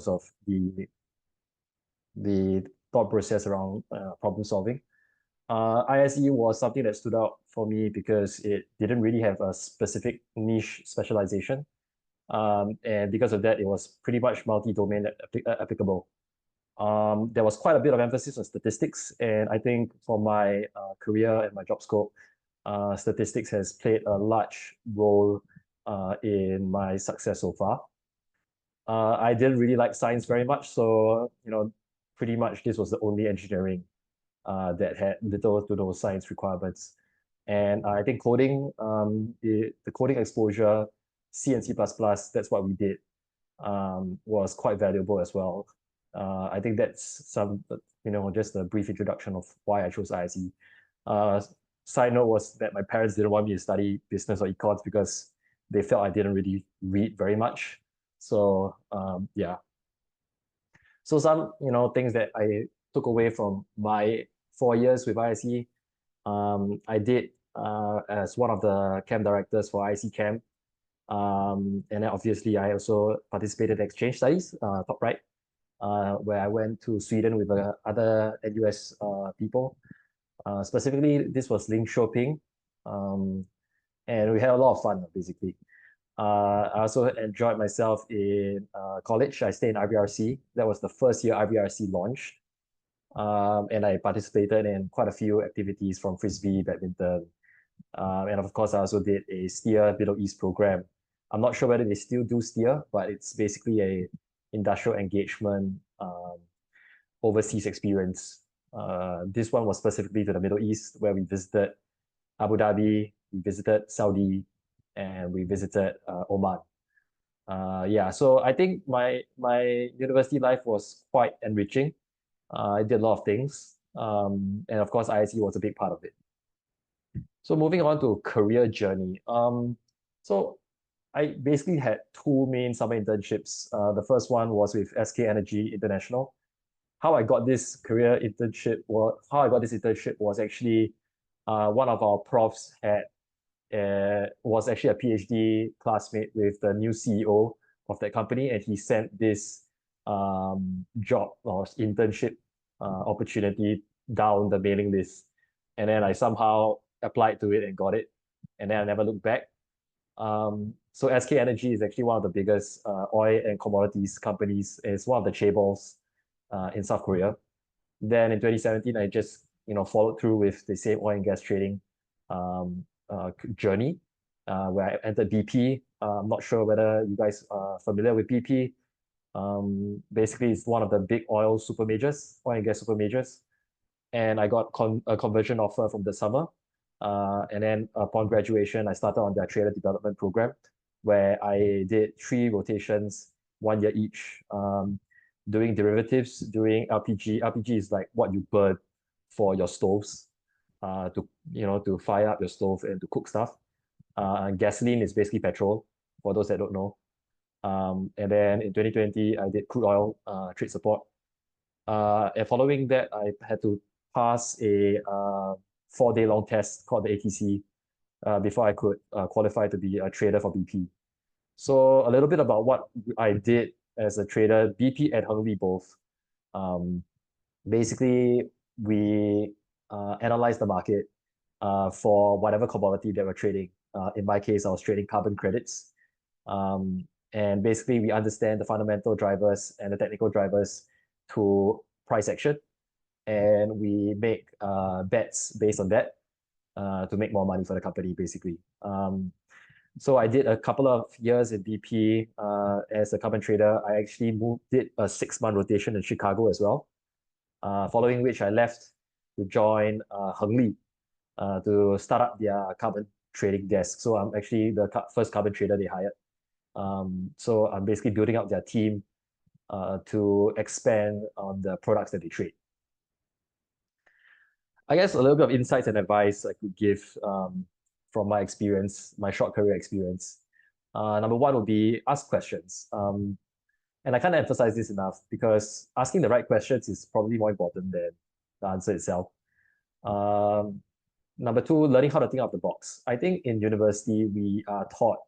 of the thought process around problem solving. ISE was something that stood out for me because it didn't really have a specific niche specialization. And because of that, it was pretty much multi-domain applicable. There was quite a bit of emphasis on statistics, and I think for my career and my job scope, statistics has played a large role in my success so far. I didn't really like science very much, so pretty much this was the only engineering that had little to no science requirements. And I think coding, the coding exposure, C and C++, that's what we did, was quite valuable as well. I think that's just a brief introduction of why I chose ISE. Side note was that my parents didn't want me to study business or econs because they felt I didn't really read very much. So yeah. So some things that I took away from my 4 years with ISE. I did as one of the camp directors for ISE camp. And then obviously I also participated in exchange studies, top right, where I went to Sweden with other NUS people. Specifically, this was Ling Shoping, and we had a lot of fun, basically. I also enjoyed myself in college. I stayed in IBRC. That was the first year IBRC launched. And I participated in quite a few activities from Frisbee, badminton. And of course, I also did a STEER Middle East program. I'm not sure whether they still do STEER, but it's basically a industrial engagement overseas experience. This one was specifically to the Middle East, where we visited Abu Dhabi, we visited Saudi, and we visited Oman. Yeah, so I think my university life was quite enriching. I did a lot of things, and of course, ISE was a big part of it. So moving on to career journey. So I basically had two main summer internships. The first one was with SK Energy International. How I got this internship was actually one of our profs was actually a PhD classmate with the new CEO of that company, and he sent this job or internship opportunity down the mailing list, and then I somehow applied to it and got it, and then I never looked back. So SK Energy is actually one of the biggest oil and commodities companies. It's one of the chaebols in South Korea. Then in 2017, I just followed through with the same oil and gas trading journey, where I entered BP. I'm not sure whether you guys are familiar with BP. Basically, it's one of the big oil and gas super majors. And I got a conversion offer from the summer. And then upon graduation, I started on their trader development program, where I did 3 rotations, 1 year each, doing derivatives, doing LPG. LPG is like what you burn for your stoves, to fire up your stove and to cook stuff. And gasoline is basically petrol, for those that don't know. And then in 2020, I did crude oil trade support. And following that, I had to pass a 4-day long test called the ATC before I could qualify to be a trader for BP. So a little bit about what I did as a trader, BP and Hengli both. Basically, we analyzed the market for whatever commodity they were trading. In my case, I was trading carbon credits. And basically, we understand the fundamental drivers and the technical drivers to price action. And we make bets based on that to make more money for the company, basically. So I did a couple of years in BP as a carbon trader. I actually did a 6-month rotation in Chicago as well, following which I left to join Hengli to start up their carbon trading desk. So I'm actually the first carbon trader they hired. So I'm basically building up their team to expand on the products that they trade. I guess a little bit of insights and advice I could give from my experience, my short career experience. Number one would be ask questions. And I can't emphasize this enough because asking the right questions is probably more important than the answer itself. Number two, learning how to think out of the box. I think in university, we are taught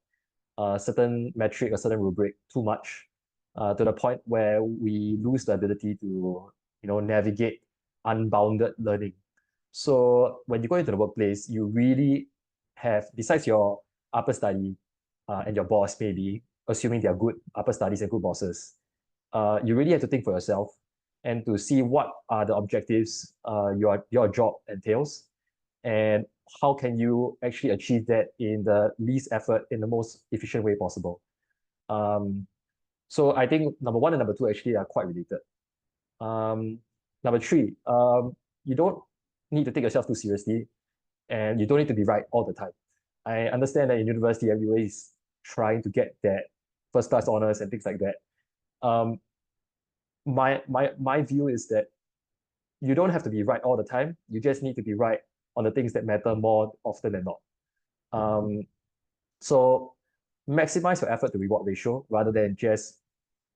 a certain metric, a certain rubric too much. to the point where we lose the ability to, navigate unbounded learning. So when you go into the workplace, you really have, besides your upper study and your boss, maybe, assuming they are good upper studies and good bosses, you really have to think for yourself and to see what are the objectives your job entails, and how can you actually achieve that in the least effort, in the most efficient way possible. So I think number one and number two actually are quite related. Number three, you don't need to take yourself too seriously, and you don't need to be right all the time. I understand that in university, everybody is trying to get that first class honors and things like that. Um, my view is that you don't have to be right all the time. You just need to be right on the things that matter more often than not. Um, so maximize your effort to reward ratio rather than just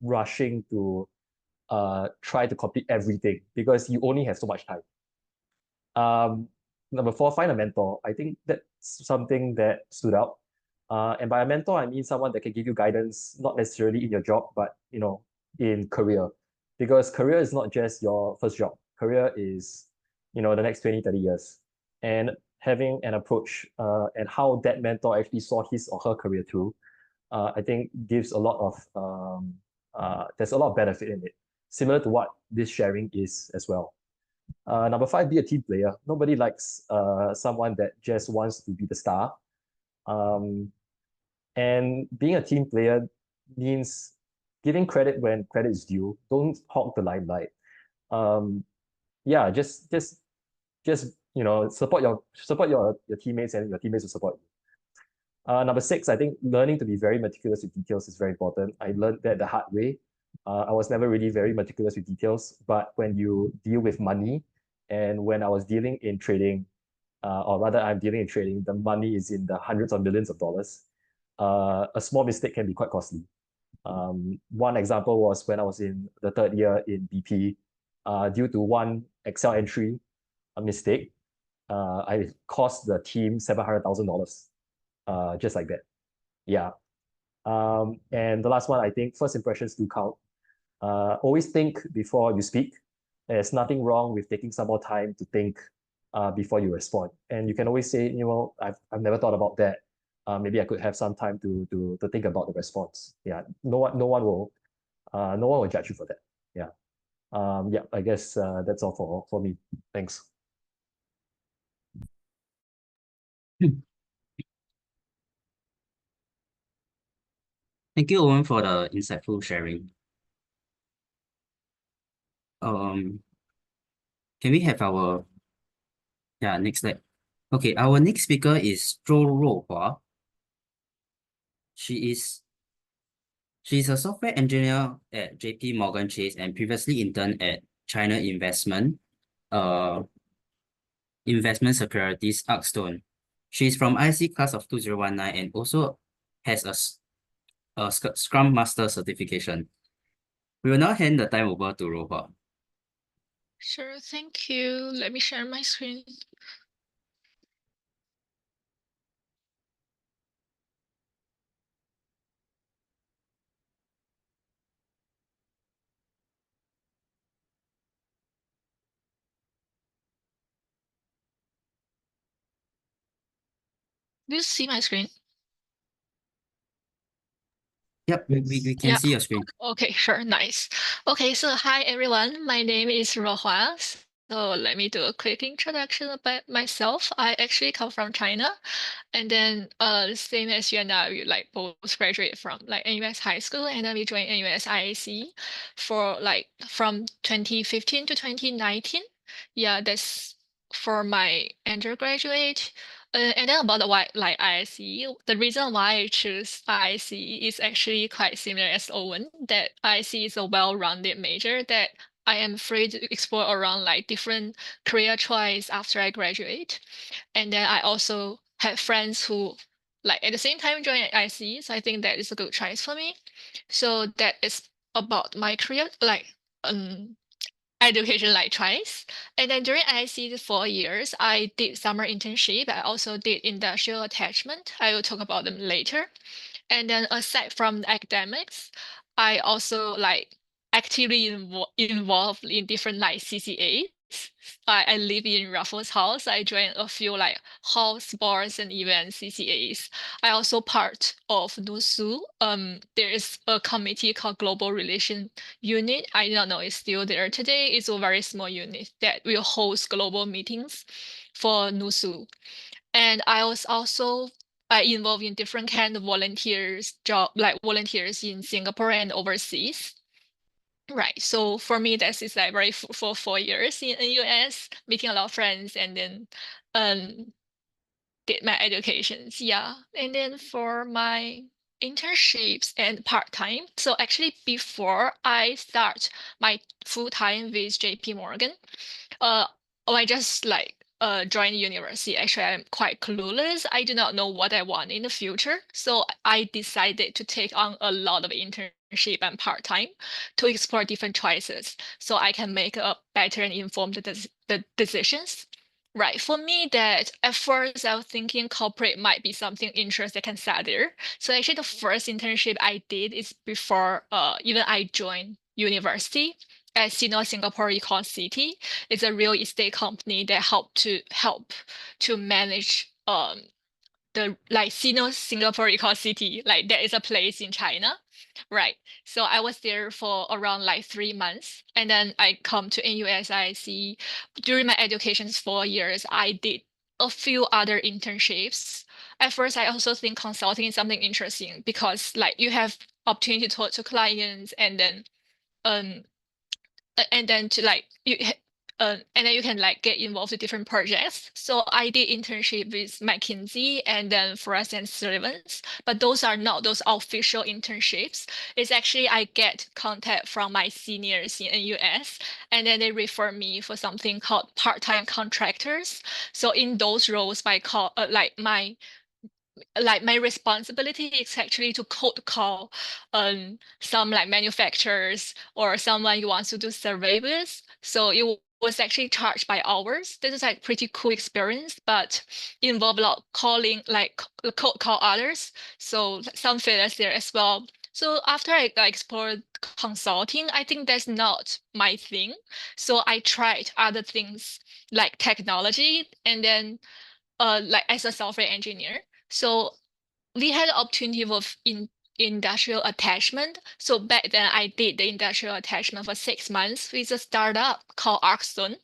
rushing to try to complete everything, because you only have so much time. Um, Number four, find a mentor. I think that's something that stood out. And by a mentor, I mean someone that can give you guidance, not necessarily in your job, but in career. Because career is not just your first job. Career is, the next 20, 30 years. And having an approach and how that mentor actually saw his or her career through, I think gives a lot of there's a lot of benefit in it, similar to what this sharing is as well. Number five, be a team player. Nobody likes someone that just wants to be the star. Um, and being a team player means giving credit when credit is due. Don't hog the limelight. Um, yeah, just support your teammates, and your teammates will support you. Number six, I think learning to be very meticulous with details is very important. I learned that the hard way. I was never really very meticulous with details, but when you deal with money, and when I was dealing in trading, or rather I'm dealing in trading, the money is in the hundreds of millions of dollars. A small mistake can be quite costly. One example was when I was in the third year in BP, due to one Excel entry, a mistake, I cost the team $700,000, just like that. Yeah. And the last one, I think first impressions do count. Always think before you speak. There's nothing wrong with taking some more time to think before you respond. And you can always say, I've never thought about that. Maybe I could have some time to think about the response. Yeah. No one will judge you for that. Yeah. Yeah. I guess that's all for me. Thanks. Thank you, Owen, for the insightful sharing. Um, can we have our next slide? Okay, our next speaker is Ruohua. She's a software engineer at JP Morgan Chase and previously interned at China Investment Securities Arcstone. She's from IC class of 2019 and also has a Scrum Master certification. We will now hand the time over to Ruohua. Sure, thank you. Let me share my screen. Do you see my screen? Yep, we can see your screen. Okay, sure, nice. Okay, so hi everyone. My name is Ruohua. So let me do a quick introduction about myself. I actually come from China, and then same as Yuanda, we like both graduate from like NUS high school, and then we joined NUS IAC for like from 2015 to 2019. Yeah, that's for my undergraduate. And then about the why like ISE, the reason why I choose ISE is actually quite similar as Owen, that ISE is a well-rounded major that I am free to explore around like different career choice after I graduate. And then I also have friends who like at the same time join ISE, so I think that is a good choice for me. So that is about my career like education like choice. And then during IC the 4 years, I did summer internship. I also did industrial attachment. I will talk about them later. And then aside from the academics, I also like actively involved in different like CCAs. I live in Ruffles House. I joined a few like house sports and event CCAs. I also part of NUSU. There is a committee called Global Relation Unit. I don't know it's still there today. It's a very small unit that will host global meetings for NUSU. And I was also involved in different kind of volunteers job, like volunteers in Singapore and overseas. Right. So for me, that is like very for 4 years in the US, meeting a lot of friends, and then um did my educations. Yeah. And then for my internships and part-time. So actually before I start my full-time with JP Morgan, uh, I just like joined university. Actually, I'm quite clueless. I do not know what I want in the future. So I decided to take on a lot of internship and part-time to explore different choices so I can make a better and informed the decisions. Right. For me, that at first I was thinking corporate might be something interesting I can start there. So actually the first internship I did is before even I joined university at Singapore Econ City. It's a real estate company that help to manage the like Singapore Econ City. Like there is a place in China. Right. So I was there for around like 3 months. And then I come to NUSIC. During my education's 4 years, I did a few other internships. At first, I also think consulting is something interesting because like you have opportunity to talk to clients um and then to like and then you can like get involved with different projects. So I did internship with McKinsey and then Frost and Sullivan's, but those are not those official internships. It's actually I get contact from my seniors in US, and then they refer me for something called part-time contractors. So in those roles, my responsibility is actually to cold call some like manufacturers or someone you want to do survey with. So it was actually charged by hours. This is like pretty cool experience, but involve a lot calling like cold call others. So some failures there as well. So after I explored consulting, I think that's not my thing. So I tried other things like technology and then like as a software engineer. So we had the opportunity of industrial attachment. So back then I did the industrial attachment for 6 months with a startup called Arcstone.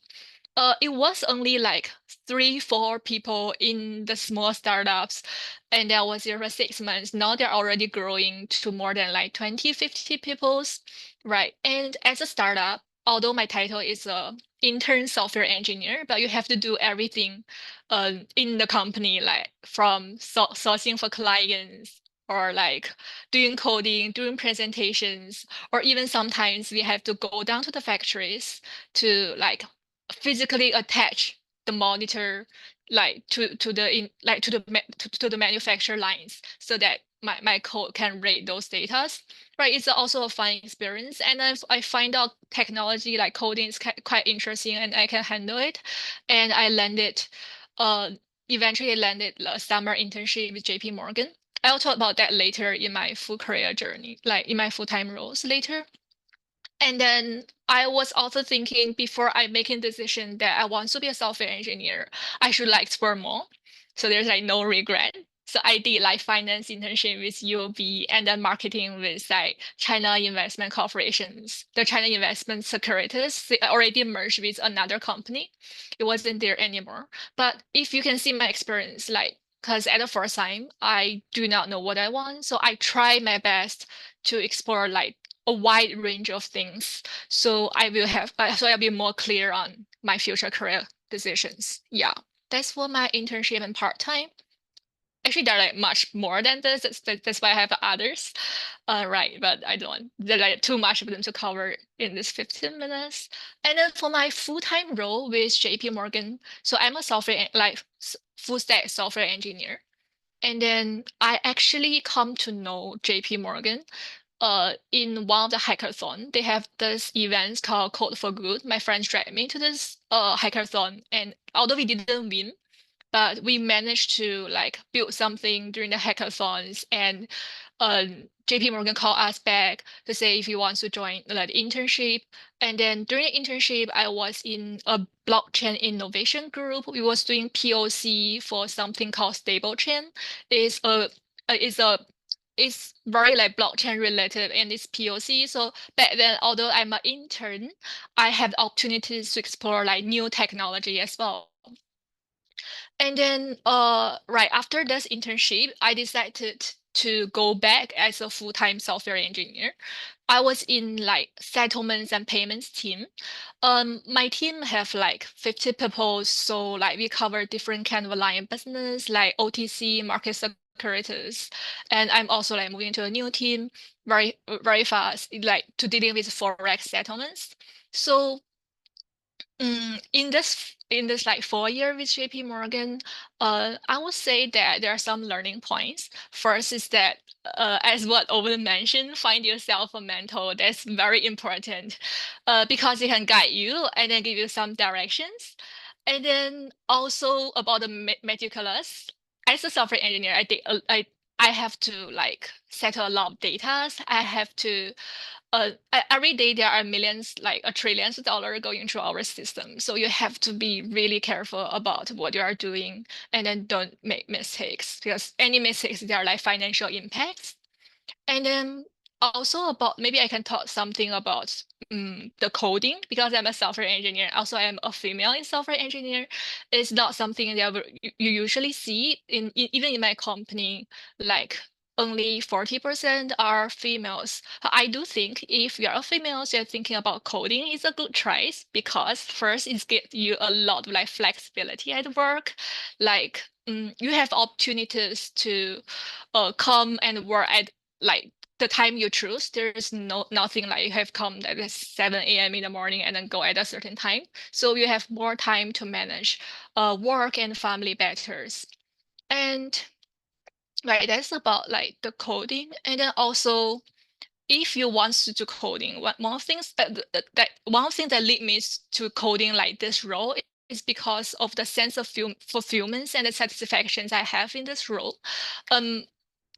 It was only like 3, 4 people in the small startups, and that was there for 6 months. Now they're already growing to more than like 20, 50 peoples, right? And as a startup, although my title is a intern software engineer, but you have to do everything in the company, like from sourcing for clients or like doing coding, doing presentations, or even sometimes we have to go down to the factories to like physically attach the monitor like to the in like to the manufacturer lines so that my code can read those data. Right, it's also a fun experience, and I find out technology like coding is quite interesting, and I can handle it. And I landed, uh, eventually landed a summer internship with JP Morgan. I'll talk about that later in my full career journey, like in my full-time roles later. And then I was also thinking before I making decision that I want to be a software engineer, I should like explore more. So there's like no regret. So I did like finance internship with UOB and then marketing with like China Investment Corporations. The China Investment Securities they already merged with another company. It wasn't there anymore. But if you can see my experience, like because at the first time I do not know what I want, so I try my best to explore like a wide range of things. So I'll be more clear on my future career decisions. Yeah, that's for my internship and part-time. Actually, there are like much more than this. That's why I have others. Right, but I don't want there like too much of them to cover in this 15 minutes. And then for my full-time role with JP Morgan, so I'm a full stack software engineer. And then I actually come to know JP Morgan in one of the hackathon. They have this event called Code for Good. My friends dragged me to this hackathon, and although we didn't win, but we managed to like build something during the hackathons and JP Morgan called us back to say if you want to join like the internship. And then during the internship, I was in a blockchain innovation group. We was doing POC for something called stable chain. It's a it's a it's very like blockchain related and it's POC. So back then, although I'm an intern, I have opportunities to explore like new technology as well. And then right after this internship, I decided to go back as a full-time software engineer. I was in like settlements and payments team. My team have like 50 people, so like we cover different kind of line of business like OTC, market securities, and I'm also like moving to a new team very fast, like to dealing with forex settlements. So in this like 4 year with JP Morgan, I would say that there are some learning points. First is that as what Owen mentioned, find yourself a mentor. That's very important because it can guide you and then give you some directions. And then also about the meticulous. As a software engineer, I have to like settle a lot of data. I have to every day there are millions, like a trillions of dollars going through our system. So you have to be really careful about what you are doing and then don't make mistakes because any mistakes, there are like financial impacts. And then also about maybe I can talk something about the coding because I'm a software engineer. Also, I'm a female in software engineer. It's not something that you usually see even in my company. Like only 40% are females. I do think if you're a female, so you're thinking about coding is a good choice because first it gives you a lot of like flexibility at work. Like you have opportunities to come and work at like the time you choose. There's nothing like you have come at 7 a.m. in the morning and then go at a certain time. So you have more time to manage work and family better. And right, that's about like the coding. And then also if you want to do coding, one of things that lead me to coding like this role is because of the sense of fulfillment and the satisfactions I have in this role.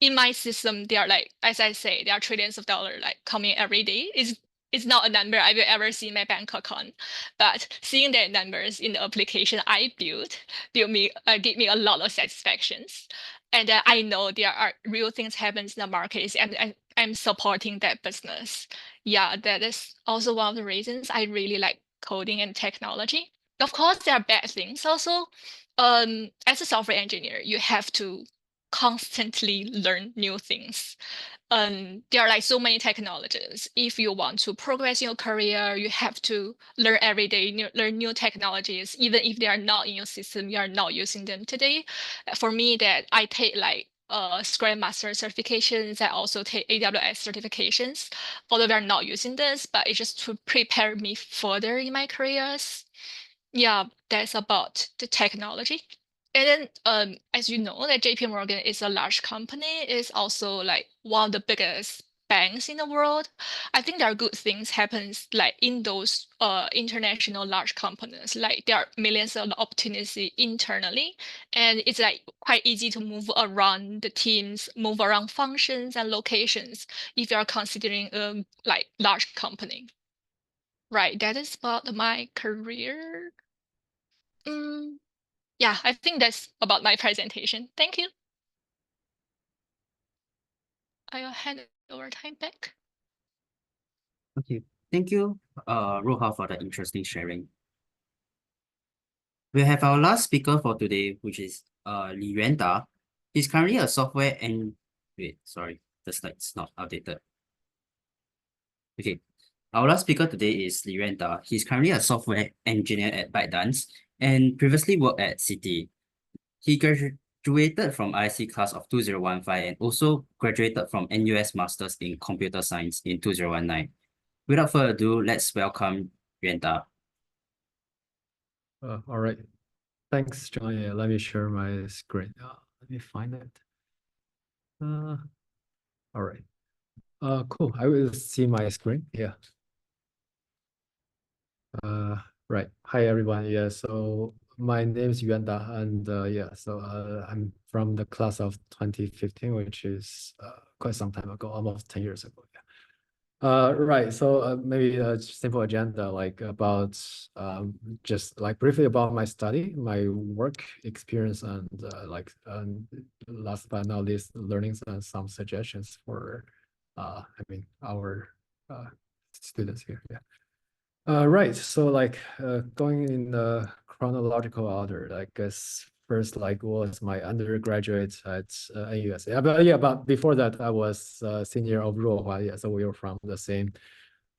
In my system, they are like, as I say, there are trillions of dollars like coming every day. It's not a number I will ever see in my bank account, but seeing the numbers in the application I built give me a lot of satisfactions. And I know there are real things happens in the markets, and I'm supporting that business. Yeah, that is also one of the reasons I really like coding and technology. Of course, there are bad things also. As a software engineer, you have to constantly learn new things. There are like so many technologies. If you want to progress in your career, you have to learn every day, learn new technologies, even if they are not in your system, you are not using them today. For me, that I take like Scrum Master certifications. I also take AWS certifications, although they're not using this, but it's just to prepare me further in my careers. Yeah, that's about the technology. And then, as you know, that JP Morgan is a large company, is also like one of the biggest banks in the world. I think there are good things happens like in those international large companies. Like there are millions of opportunities internally, and it's like quite easy to move around the teams, move around functions and locations if you are considering like large company. Right, that is about my career. Yeah, I think that's about my presentation. Thank you. I'll hand over time back. Okay, thank you, Ruohua, for the interesting sharing. We have our last speaker for today, which is Yuanda. He's currently a software and wait, sorry, the slide's not updated. Okay, our last speaker today is Yuanda. He's currently a software engineer at ByteDance and previously worked at Citi. He graduated from IC class of 2015 and also graduated from NUS Masters in Computer Science in 2019. Without further ado, let's welcome Yuanda. All right. Thanks, John. Yeah, let me share my screen. Let me find it. All right. Cool. I will see my screen. Yeah. Right. Hi, everyone. Yeah. So my name is Yuanda, and yeah. So I'm from the class of 2015, which is quite some time ago, almost 10 years ago. Yeah. Right. So maybe a simple agenda, like about just like briefly about my study, my work experience, and like last but not least, learnings and some suggestions for I mean our students here. Yeah. Right. So like going in the chronological order, I guess first like was my undergraduate at NUS. But before that I was senior of Ruohua. Yeah, so we were from the same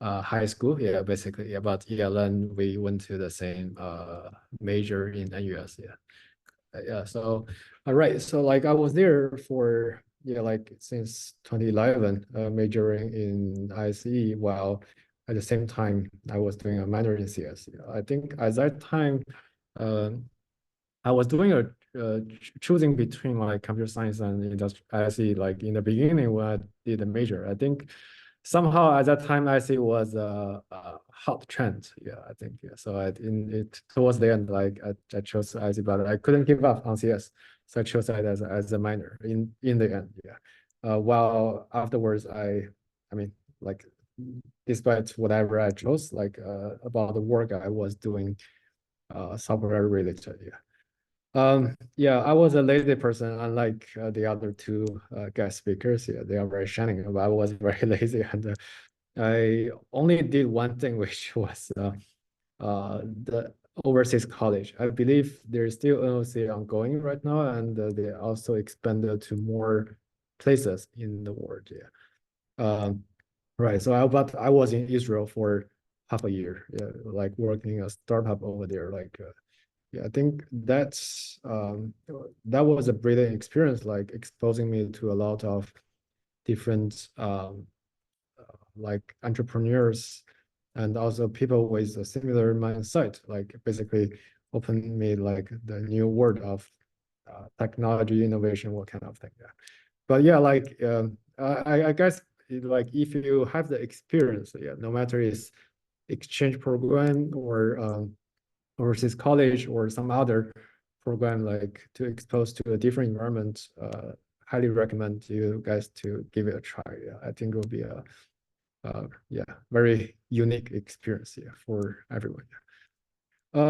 high school. Yeah, basically. Yeah, but yeah, then we went to the same major in NUS. Yeah. Yeah. So all right. So like I was there for like since 2011, majoring in ISE, while at the same time I was doing a minor in CS. I think at that time, I was doing choosing between like computer science and industrial ISE. Like in the beginning when I did the major, I think somehow at that time ISE was a hot trend. Yeah, I think. Yeah. So towards the end, like I chose ISE, but I couldn't give up on CS, so I chose it as a minor in the end. Yeah. While afterwards, I mean, like despite whatever I chose, like about the work I was doing, software related. Yeah. Yeah, I was a lazy person, unlike the other two guest speakers. Yeah, they are very shining, but I was very lazy, and I only did one thing, which was the overseas college. I believe there's still NOC ongoing right now, and they also expanded to more places in the world. Yeah. Right. So but I was in Israel for half a year, yeah, like working a startup over there, like. Yeah, I think that was a brilliant experience, like exposing me to a lot of different like entrepreneurs and also people with a similar mindset, like basically opened me like the new world of technology innovation, what kind of thing. Yeah. But yeah, like I guess like if you have the experience, yeah, no matter it's exchange program or overseas college or some other program, like to expose to a different environment, highly recommend you guys to give it a try. Yeah, I think it will be a very unique experience, yeah, for everyone. We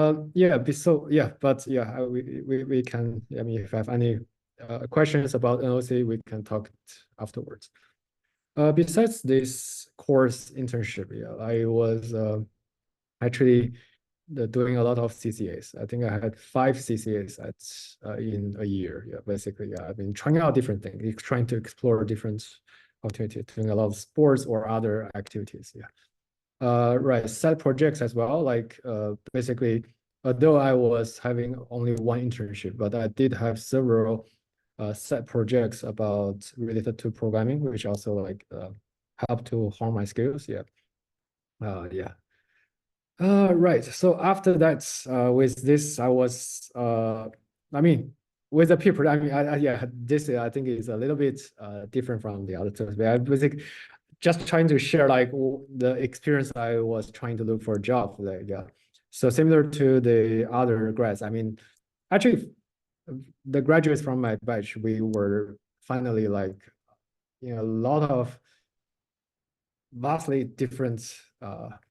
can, I mean, if you have any questions about NOC, we can talk afterwards. Besides this course internship, yeah, I was actually doing a lot of CCAs. I think I had 5 CCAs in a year. Yeah, basically, yeah, I've been trying out different things, trying to explore different opportunities, doing a lot of sports or other activities. Yeah. Right, side projects as well. Like basically, although I was having only one internship, but I did have several side projects related to programming, which also like helped to hone my skills. Yeah. Yeah. Right. So after that, with this, I was, I mean, with the people, I mean, yeah, this I think is a little bit different from the other tools. But I was just trying to share like the experience I was trying to look for a job. Like, yeah. So similar to the other grads, I mean, actually, the graduates from my batch, we were finally like, a lot of vastly different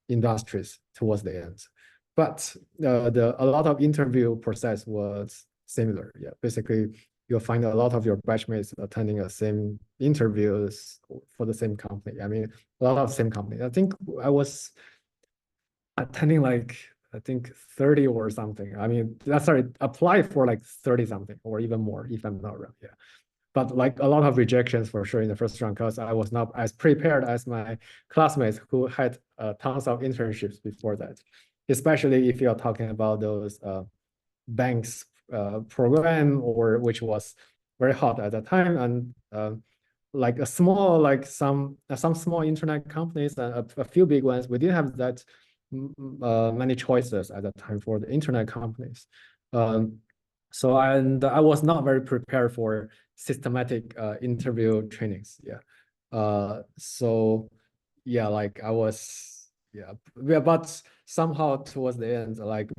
industries towards the end, but a lot of interview process was similar. Yeah, basically you'll find a lot of your batchmates attending the same interviews for the same company. I mean, a lot of same company. I think I was attending like 30 or something. I mean, sorry, apply for like 30 something or even more if I'm not wrong. Yeah. But like a lot of rejections for sure in the first round because I was not as prepared as my classmates who had tons of internships before that, especially if you're talking about those banks program or which was very hot at the time, and like some small internet companies and a few big ones, we didn't have that many choices at the time for the internet companies. So I was not very prepared for systematic interview trainings. Yeah. So yeah, like I was, yeah, but somehow towards the end, like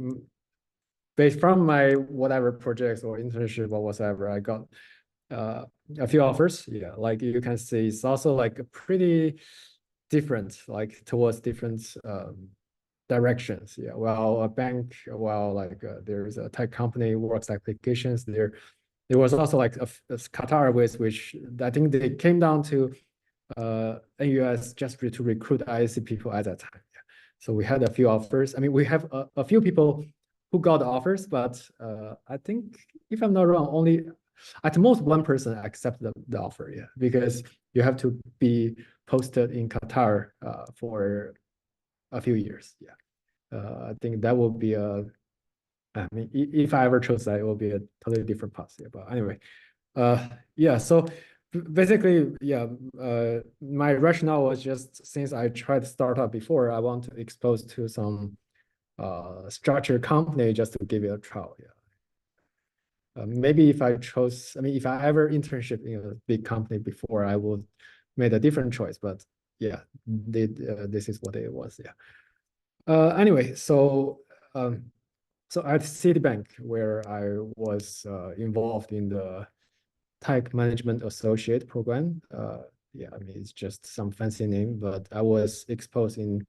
based from my whatever projects or internship or whatever, I got a few offers. Yeah, like you can see, it's also like a pretty different, like towards different directions. Yeah, well, a bank, well, like there's a tech company works applications. There was also like a Qatar Airways, which I think they came down to NUS just to recruit ISC people at that time. Yeah. So we had a few offers. I mean, we have a few people who got offers, but I think if I'm not wrong, only at most one person accepted the offer. Yeah, because you have to be posted in Qatar for a few years. Yeah, I think that will be a. I mean, if I ever chose that, it will be a totally different path. Yeah, but anyway, yeah. So basically, yeah. My rationale was just since I tried startup before, I want to expose to some structured company just to give it a trial. Yeah. Maybe if I chose, I mean, if I ever internship in a big company before, I would made a different choice. But yeah, this is what it was. Yeah. Anyway, so so at Citibank, where I was involved in the tech management associate program. Yeah, I mean, it's just some fancy name, but I was exposed in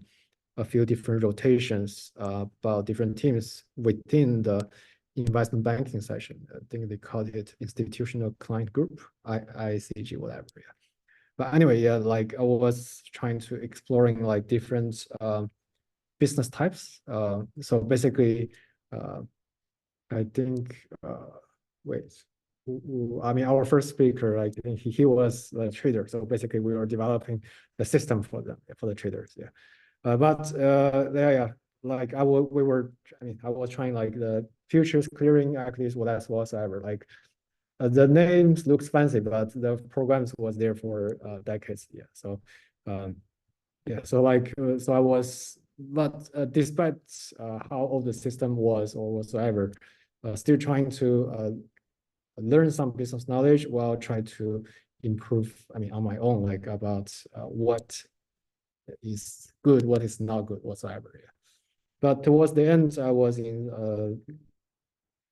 a few different rotations about different teams within the investment banking session. I think they called it institutional client group, ICG, whatever. Yeah. But anyway, yeah, like I was trying to exploring like different business types. So basically, I think, wait, I mean, our first speaker, I think he was a trader. So basically we were developing the system for them, for the traders. Yeah. But yeah, like we were, I mean, I was trying like the futures clearing actually whatsoever. Like the names looks fancy, but the programs was there for decades. Yeah. So yeah, so like so I was, but despite how old the system was or whatsoever, still trying to learn some business knowledge while trying to improve, I mean, on my own, like about what is good, what is not good whatsoever. Yeah. But towards the end, I was in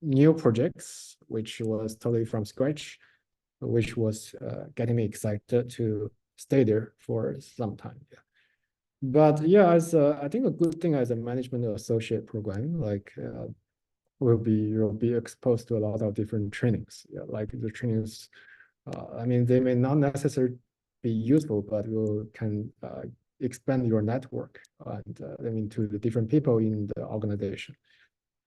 new projects, which was totally from scratch, which was getting me excited to stay there for some time. Yeah. But yeah, as I think a good thing as a management associate program, like you'll be exposed to a lot of different trainings. Yeah, like the trainings, I mean, they may not necessarily be useful, but you can expand your network and I mean to the different people in the organization.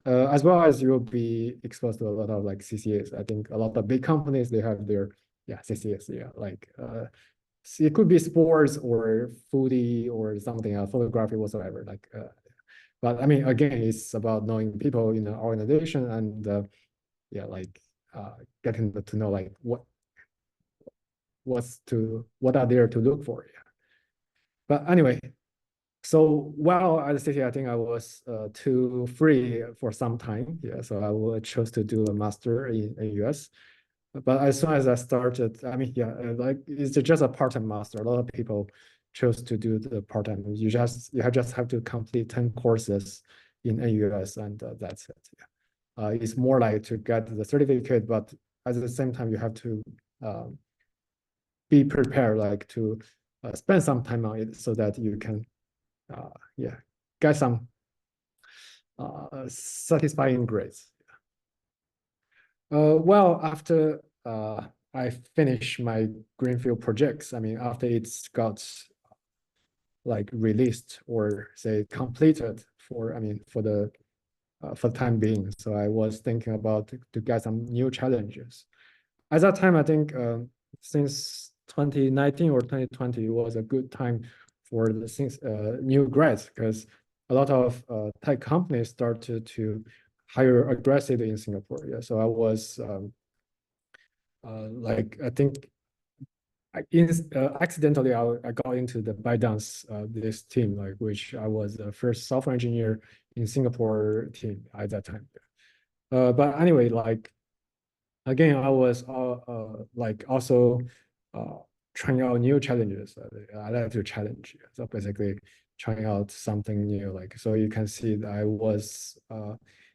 As well as you'll be exposed to a lot of like CCAs. I think a lot of big companies, they have their CCAs, yeah, like it could be sports or foodie or something else, photography whatsoever. Like, but I mean, again, it's about knowing people in the organization and yeah, like getting to know like what are there to look for. Yeah. But anyway, so while at the city, I think I was too free for some time. Yeah, so I chose to do a master in US. But as soon as I started, I mean, yeah, like it's just a part-time master. A lot of people chose to do the part-time. You just have to complete 10 courses in NUS and that's it. Yeah. It's more like to get the certificate, but at the same time, you have to be prepared, like to spend some time on it so that you can, yeah, get some satisfying grades. Well, after I finished my greenfield projects, I mean, after it's got like released or say completed for, I mean, for the time being. So I was thinking about to get some new challenges. At that time, I think since 2019 or 2020 was a good time for the new grads because a lot of tech companies started to hire aggressively in Singapore. Yeah, so I was like I think accidentally I got into the ByteDance this team, like which I was the first software engineer in Singapore team at that time. But anyway, like again, I was like also trying out new challenges. I like to challenge. So basically trying out something new. Like so you can see that I was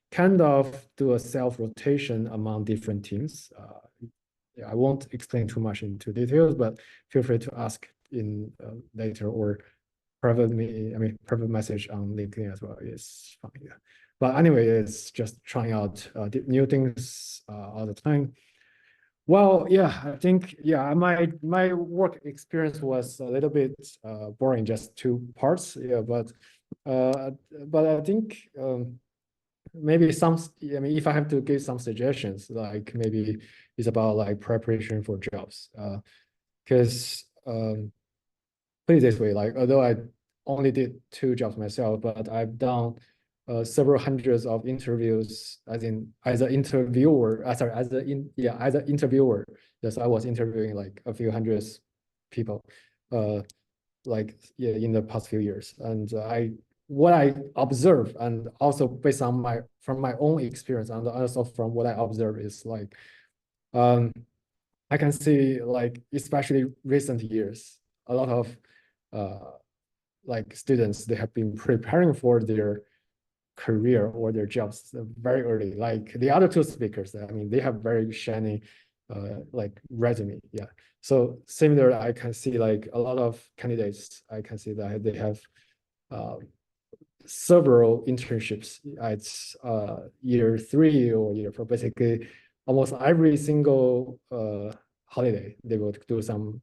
kind of do a self rotation among different teams. I won't explain too much into details, but feel free to ask in later or private message on LinkedIn as well is fine. Yeah. But anyway, it's just trying out new things all the time. Well, yeah, I think my work experience was a little bit boring, just 2 parts. Yeah, but I think maybe if I have to give some suggestions, like maybe it's about like preparation for jobs. Because put it this way, like although I only did 2 jobs myself, but I've done several hundreds of interviews as an interviewer. As an interviewer. Yes, I was interviewing like a few hundreds people, in the past few years. And what I observe, and also based on from my own experience, and also from what I observe, is like I can see, like, especially recent years, a lot of like students, they have been preparing for their career or their jobs very early. Like the other 2 speakers, I mean, they have very shiny like resume. Yeah. So similar, I can see like a lot of candidates, I can see that they have several internships at year 3 or year 4. Basically, almost every single holiday, they will do some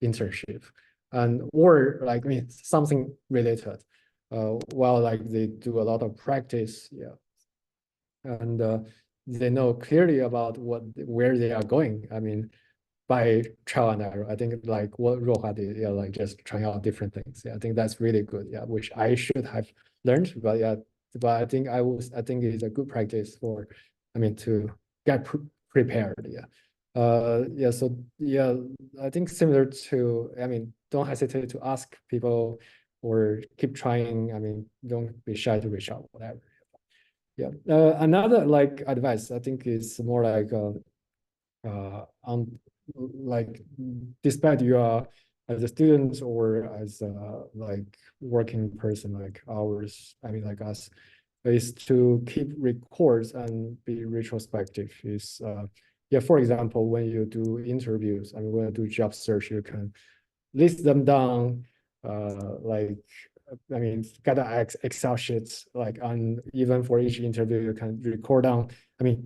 internship, and or like something related, while like they do a lot of practice. Yeah. And they know clearly about where they are going. I mean, by trial and error. I think like what Ruohua did, yeah, like just trying out different things. Yeah, I think that's really good. Yeah, which I should have learned, but yeah, but I think it's a good practice for, to get prepared. Yeah. Yeah, so yeah, I think similar to, don't hesitate to ask people or keep trying. Don't be shy to reach out, whatever. Yeah. Another like advice, I think, is more like on like, despite you are as a student or as a like working person like ours, like us, is to keep records and be retrospective. Is for example, when you do interviews, when you do job search, you can list them down, like, get an Excel sheets, like, on even for each interview, you can record down.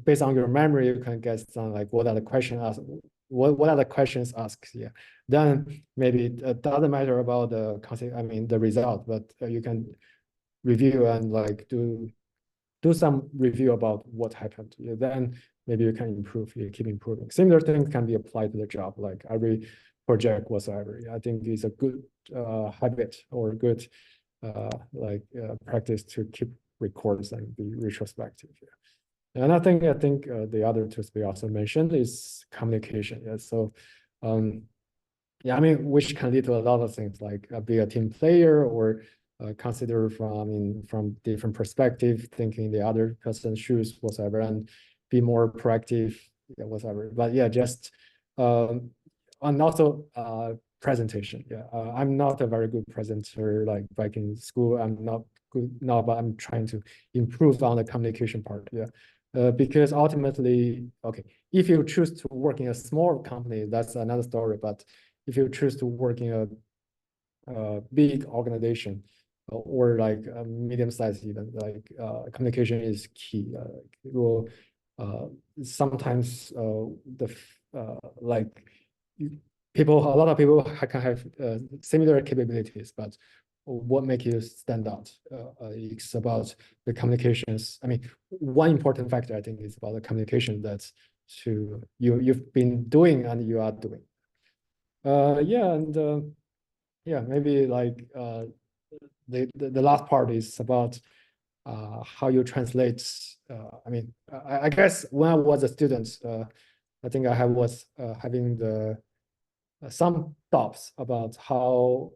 Based on your memory, you can get some like what are the questions asked, what are the questions asked. Yeah. Then maybe it doesn't matter about the result, but you can review and like do some review about what happened. Yeah, then maybe you can improve. You keep improving. Similar things can be applied to the job, like every project whatsoever. I think it's a good habit or good practice to keep records and be retrospective. Yeah. And I think the other two we also mentioned is communication. Yeah. So which can lead to a lot of things, like be a team player, or consider from different perspective, thinking the other person's shoes, whatever, and be more proactive, whatever. But yeah, just and also presentation. Yeah, I'm not a very good presenter. Like back in school, I'm not good now, but I'm trying to improve on the communication part. Yeah, because ultimately, okay, if you choose to work in a small company, that's another story. But if you choose to work in a big organization, or like a medium-sized, even, like communication is key. It will sometimes like a lot of people can have similar capabilities, but what makes you stand out? It's about the communications. One important factor, I think, is about the communication that you've been doing and you are doing. Maybe like the last part is about how you translate. I guess when I was a student, I think I was having some doubts about how,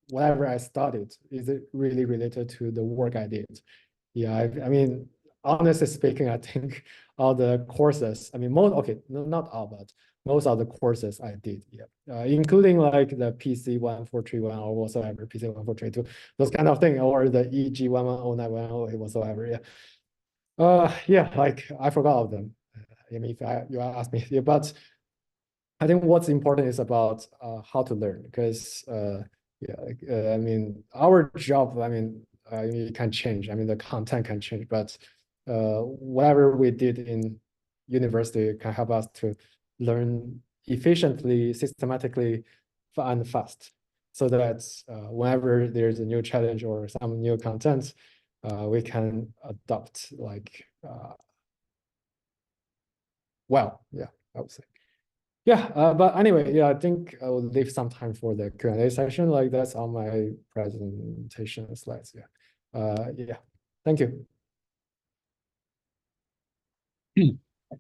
whatever I studied, is it really related to the work I did? Yeah, honestly speaking, I think all the courses, not all, but most of the courses I did, including like the PC 1431 or whatsoever, PC 1432, those kind of thing, or the EG 1109, 108 whatsoever. Like I forgot of them. I mean, if you ask me, but I think what's important is about how to learn, because I mean, our job, I mean, it can change. I mean, the content can change, but whatever we did in university can help us to learn efficiently, systematically, and fast, so that whenever there's a new challenge or some new content, we can adopt like well, yeah, I would say. Yeah, but anyway, yeah, I think I will leave some time for the Q&A session. Like that's on my presentation slides. Yeah, yeah. Thank you.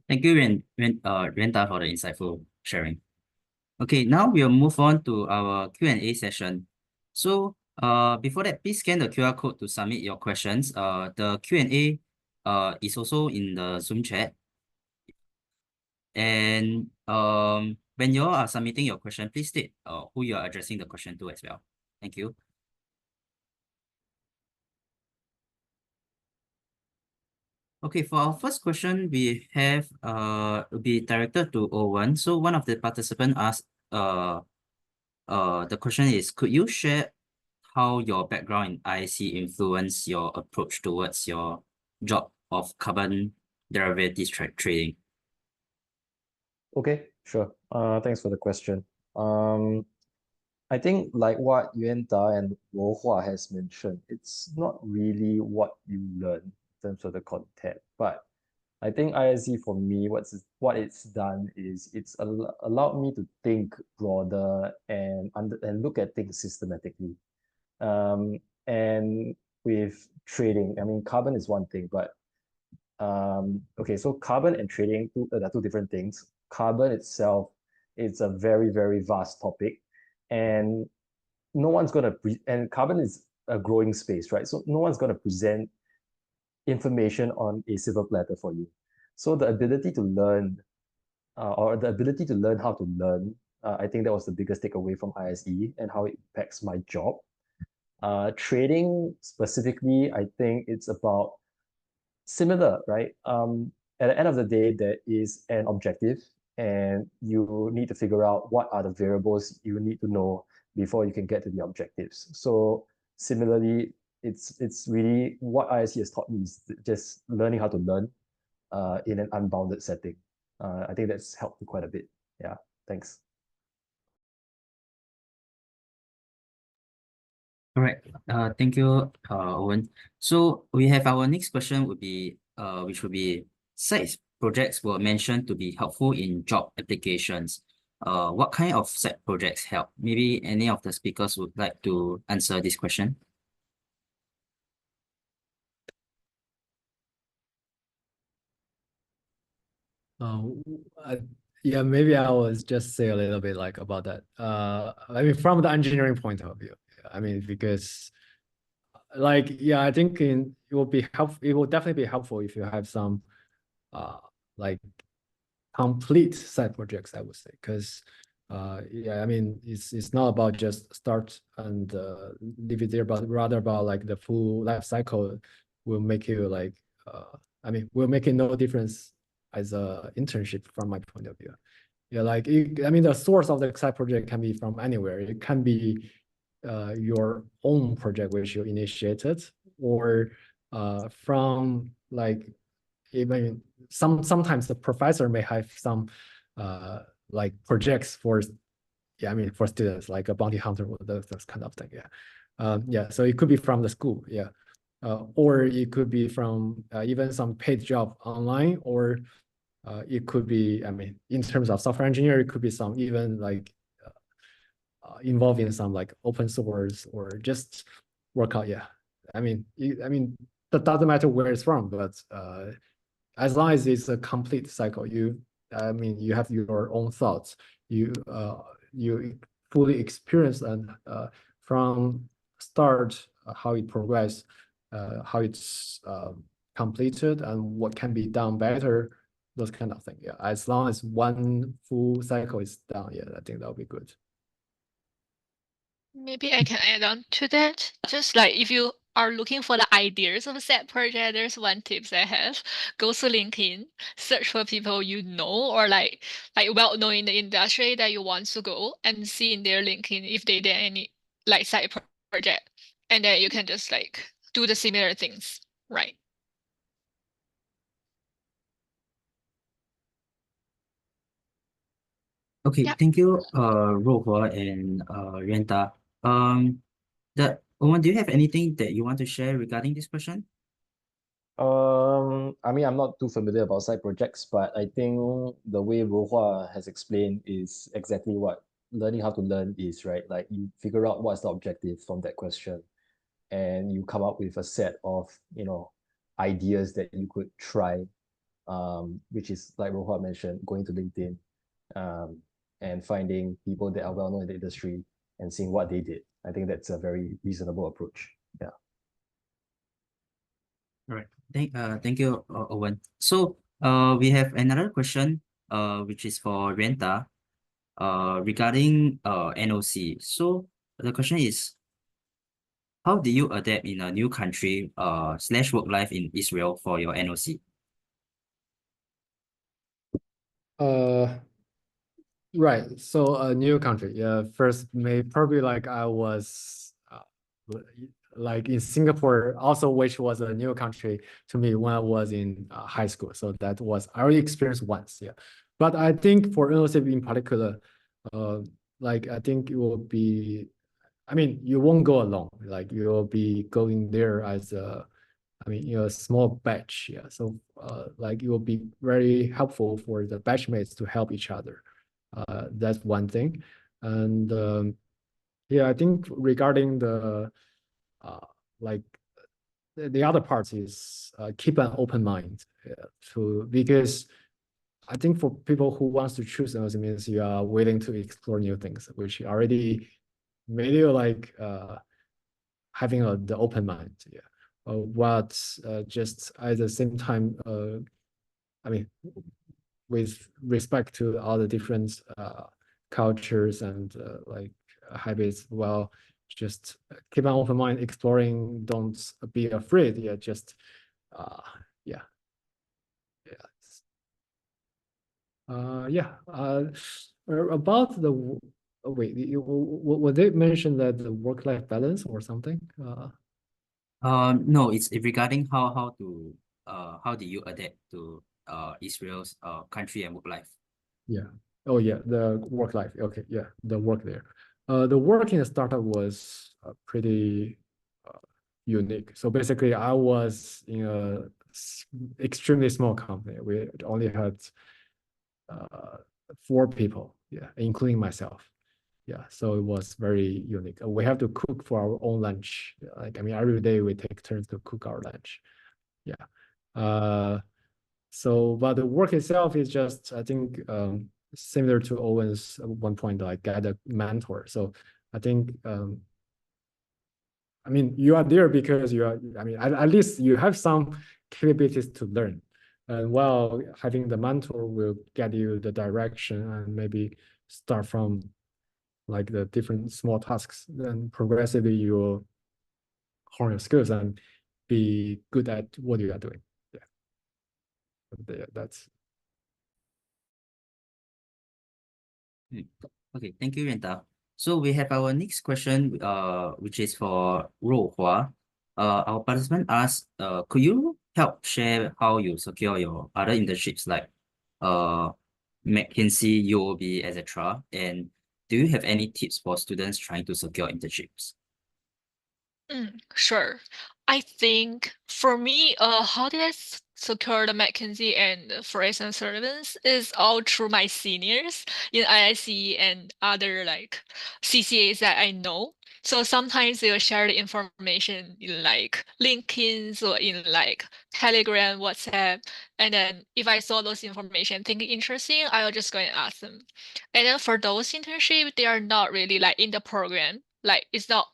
Thank you, Yuanda, for the insightful sharing. Okay, now we'll move on to our Q&A session. So, before that, please scan the QR code to submit your questions. The Q&A is also in the Zoom chat. And when you are submitting your question, please state who you are addressing the question to as well. Thank you. Okay, for our first question, we have will be directed to Owen. So one of the participants asked the question is, could you share how your background in IC influenced your approach towards your job of carbon derivatives trading? Okay, sure. Thanks for the question. I think like what Yuanda and Ruohua has mentioned, it's not really what you learn in terms of the content, but I think ISE for me, what it's done is it's allowed me to think broader and look at things systematically. And with trading, I mean, carbon is one thing, but okay, so carbon and trading are two different things. Carbon itself, it's a very, very vast topic, and no one's gonna and carbon is a growing space, right? So no one's gonna present information on a silver platter for you. So the ability to learn, or the ability to learn how to learn, I think that was the biggest takeaway from ISE and how it impacts my job. Trading specifically, I think it's about similar, right? At the end of the day, there is an objective, and you need to figure out what are the variables you need to know before you can get to the objectives. So similarly, it's really what ISE has taught me is just learning how to learn in an unbounded setting. I think that's helped me quite a bit. Yeah, thanks. All right. Thank you, Owen. So we have our next question would be which would be side projects were mentioned to be helpful in job applications. What kind of side projects help? Maybe any of the speakers would like to answer this question. Yeah, maybe I will just say a little bit like about that. I mean, from the engineering point of view, I mean, because like, yeah, I think it will be helpful. It will definitely be helpful if you have some like complete side projects, I would say, because yeah, I mean, it's not about just start and leave it there, but rather about like the full life cycle will make you like I mean, will make it no difference as a internship from my point of view. Yeah, like I mean, the source of the side project can be from anywhere. It can be your own project which you initiated, or from like even sometimes the professor may have some like projects for, yeah, I mean, for students, like a bounty hunter, those kind of thing. Yeah, yeah. So it could be from the school, yeah, or it could be from even some paid job online, or it could be, I mean, in terms of software engineer, it could be some even like involving some like open source or just workout. Yeah, I mean, that doesn't matter where it's from, but as long as it's a complete cycle, I mean, you have your own thoughts, you fully experience and from start how it progressed, how it's completed, and what can be done better, those kind of things. Yeah, as long as one full cycle is done, yeah, I think that'll be good. Maybe I can add on to that. Just like if you are looking for the ideas of a set project, there's one tips I have. Go to LinkedIn, search for people you know or like well known in the industry that you want to go, and see in their LinkedIn if they did any like side project. And then you can just like do the similar things, right? Okay, Yeah. thank you, Ruohua and Yuanda. Owen, do you have anything that you want to share regarding this question? I mean, I'm not too familiar about side projects, but I think the way Ruohua has explained is exactly what learning how to learn is, right? Like you figure out what's the objective from that question, and you come up with a set of, ideas that you could try, which is like Ruohua mentioned, going to LinkedIn, and finding people that are well known in the industry and seeing what they did. I think that's a very reasonable approach. Yeah. All right. Thank you, Owen. So, we have another question, which is for Renta, regarding NOC. So the question is, how do you adapt in a new country, slash work life in Israel for your NOC? Right. So a new country. Yeah. First, probably like I was like in Singapore, also, which was a new country to me when I was in high school. So that was I already experienced once. Yeah. But I think for NOC in particular, like I think it will be. I mean, you won't go alone. Like you'll be going there as a small batch. Yeah. So like it will be very helpful for the batchmates to help each other. That's one thing. And yeah, I think regarding the like the other part is keep an open mind because I think for people who wants to choose those means you are willing to explore new things, which already made you like having the open mind. Yeah. But just at the same time, I mean, with respect to all the different cultures and like habits, well, just keep an open mind, exploring. Don't be afraid. Yeah, just yeah, yeah. About the wait, would they mention that the work-life balance or something? No, it's regarding how do you adapt to Israel's country and work life? Yeah. Oh yeah, the work life. Okay, yeah, the work there. The work in the startup was pretty unique. So basically, I was in a extremely small company. We only had 4 people, yeah, including myself. Yeah, so it was very unique. We have to cook for our own lunch. Like, I mean, every day we take turns to cook our lunch. Yeah. So, but the work itself is just, I think, similar to Owen's at one point, like get a mentor. So I think, I mean, you are there because you are, I mean, at least you have some capabilities to learn. And while having the mentor will get you the direction and maybe start from like the different small tasks, then progressively you will hone your skills and be good at what you are doing. Yeah, that's. Okay, thank you, Renta. So we have our next question, which is for Ruohua. Our participant asks, could you help share how you secure your other internships like McKinsey, UOB, etc. And do you have any tips for students trying to secure internships? Sure. I think for me, how did I secure the McKinsey and the Fraser Servants is all through my seniors in IIC and other like CCAs that I know. So sometimes they'll share the information in like LinkedIn or in like Telegram, WhatsApp. And then if I saw those information, think interesting, I'll just go and ask them. And then for those internships, they are not really like in the program. Like it's not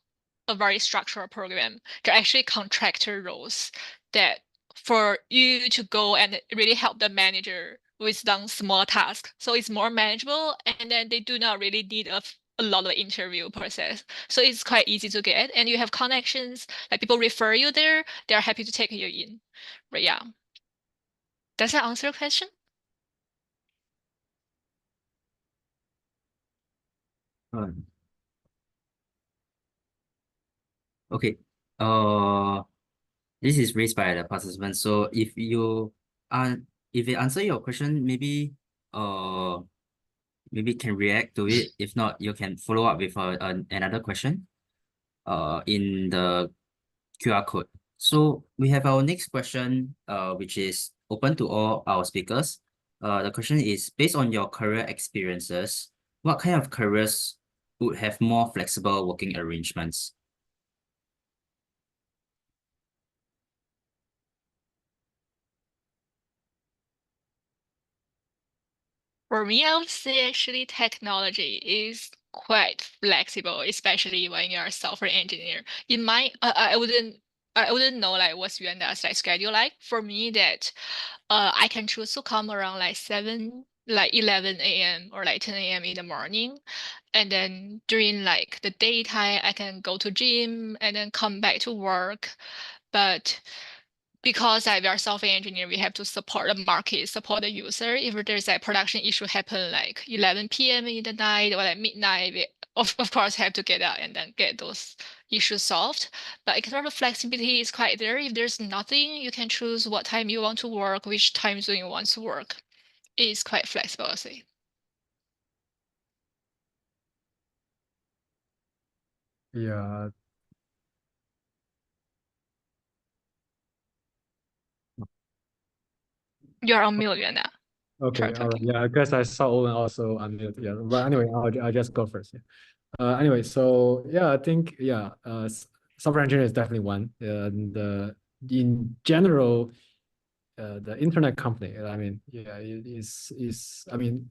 a very structured program. They're actually contractor roles that for you to go and really help the manager with some small tasks. So it's more manageable, and then they do not really need a a lot of interview process. So it's quite easy to get, and you have connections, like people refer you there, they're happy to take you in. But yeah. Does that answer your question? Okay. This is raised by the participant. So if it answer your question, maybe can react to it. If not, you can follow up with another question in the QR code. So we have our next question, which is open to all our speakers. The question is, based on your career experiences, what kind of careers would have more flexible working arrangements? For me, I would say actually technology is quite flexible, especially when you're a software engineer. In my, I wouldn't know like what's Yuanda's like schedule like. For me, that I can choose to come around like 11 a.m. or like 10 a.m. in the morning, and then during like the daytime, I can go to gym and then come back to work. But because like we are software engineer, we have to support the market, support the user. If there's a production issue happen like 11 p.m. in the night or like midnight, we of course have to get out and then get those issues solved. But sort of flexibility is quite there. If there's nothing, you can choose what time you want to work, which time zone you want to work. It's quite flexible, I say. Yeah. You're on mute, Yuanda. Okay. Try All right. talking. Yeah. I guess I saw Owen also unmute. Yeah. But anyway, I'll just go first. Yeah. Anyway, so yeah, I think software engineer is definitely one. And in general, the internet company, I mean, yeah, it is. I mean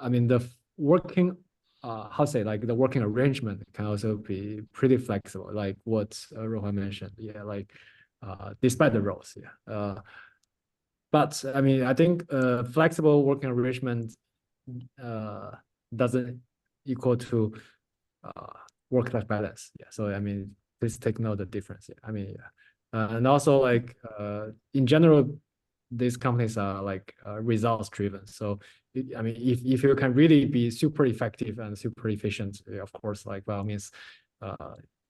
the working, how to say, like the working arrangement can also be pretty flexible, like what Ruohua mentioned. Yeah, like despite the roles. Yeah. But I mean, I think flexible working arrangement doesn't equal to work-life balance. Yeah. So I mean, please take note of the difference. Yeah. I mean, yeah. And also like in general, these companies are like results driven. So I mean, if you can really be super effective and super efficient, yeah, of course, like by all means,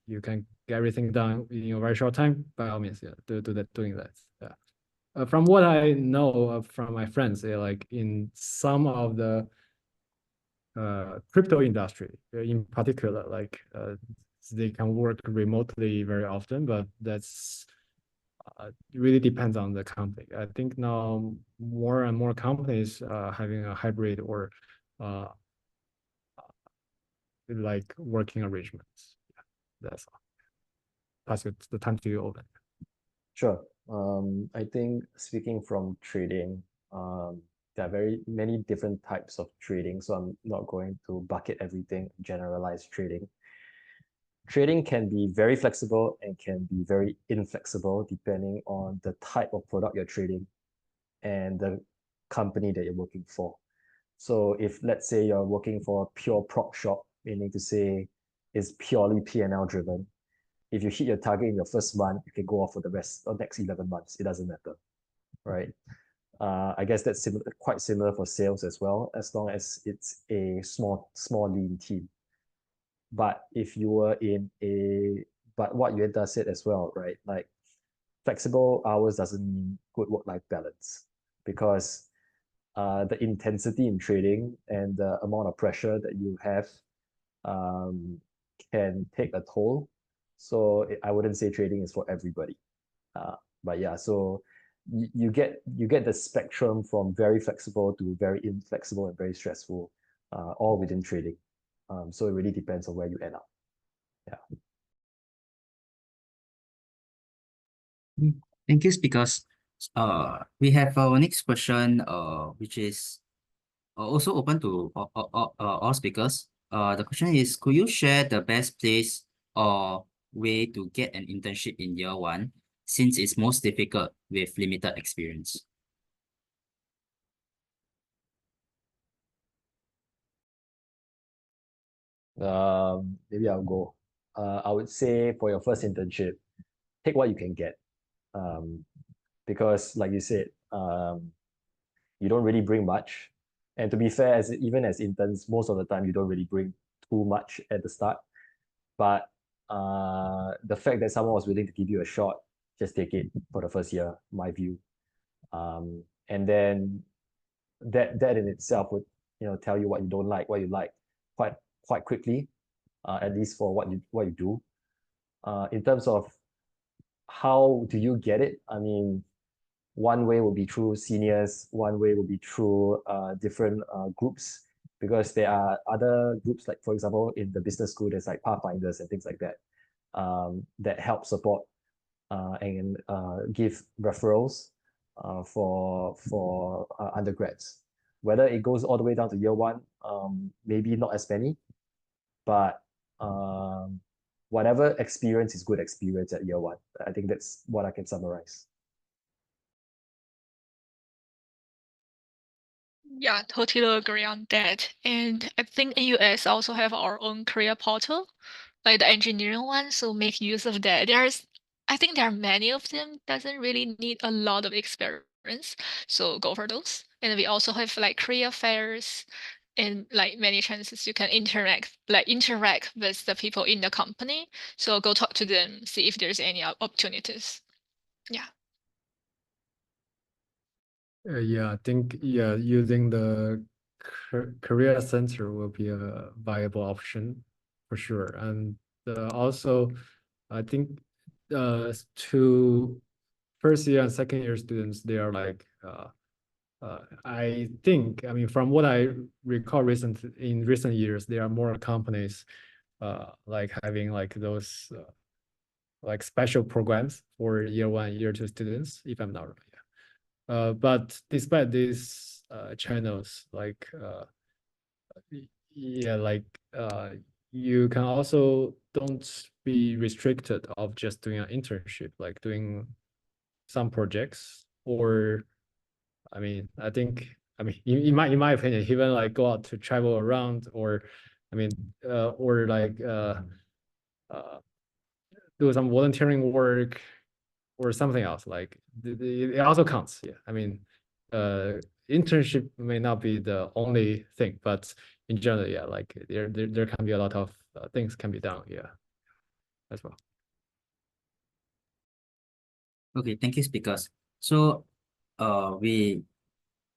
you can get everything done in a very short time. By all means, yeah, doing that. Yeah. From what I know from my friends, like in some of the crypto industry in particular, like they can work remotely very often, but that's really depends on the company. I think now more and more companies having a hybrid or uh, like working arrangements. Yeah, that's all. Pass it the time to you, Owen. Sure. I think speaking from trading, there are very many different types of trading, so I'm not going to bucket everything, generalize trading. Trading can be very flexible and can be very inflexible depending on the type of product you're trading and the company that you're working for. So if let's say you're working for a pure prop shop, meaning to say it's purely P&L driven, if you hit your target in your first month, you can go off for the rest of the next 11 months. It doesn't matter, right? I guess that's quite similar for sales as well, as long as it's a small lean team. But if you were but what Yuanda said as well, right? Like flexible hours doesn't mean good work-life balance, because the intensity in trading and the amount of pressure that you have can take a toll. So I wouldn't say trading is for everybody. But yeah, so you get the spectrum from very flexible to very inflexible and very stressful, all within trading. So it really depends on where you end up. Yeah. Thank you, speakers. We have our next question, which is also open to all speakers. The question is, could you share the best place or way to get an internship in year one, since it's most difficult with limited experience? Maybe I'll go. I would say for your first internship, take what you can get. Because like you said, you don't really bring much. And to be fair, even as interns, most of the time you don't really bring too much at the start. But the fact that someone was willing to give you a shot, just take it for the first year, my view. And then that in itself would tell you what you don't like, what you like, quite quickly, at least for what you do. In terms of how do you get it? I mean, one way will be through seniors, one way will be through different groups, because there are other groups, like for example in the business school there's like pathfinders and things like that, that help support and give referrals for undergrads. Whether it goes all the way down to year one, maybe not as many, but whatever experience is good experience at year one. I think that's what I can summarize. Yeah, totally agree on that. And I think in US also have our own career portal, like the engineering one, so make use of that. I think there are many of them, doesn't really need a lot of experience, so go for those. And we also have like career fairs and like many chances you can interact with the people in the company. So go talk to them, see if there's any opportunities. Yeah. Yeah, I think using the career center will be a viable option for sure. And also, I think to first year and second year students, they are like I think, I mean, from what I recall in recent years, there are more companies like having like those like special programs for year one, year two students, if I'm not wrong. But despite these channels, like you can also don't be restricted of just doing an internship, like doing some projects, or I mean, in my opinion, even like go out to travel around, or I mean, or like do some volunteering work or something else. Like it also counts. Yeah, I mean, internship may not be the only thing, but in general, yeah, like there can be a lot of things can be done. Yeah, as well. Okay, thank you, speakers. So, we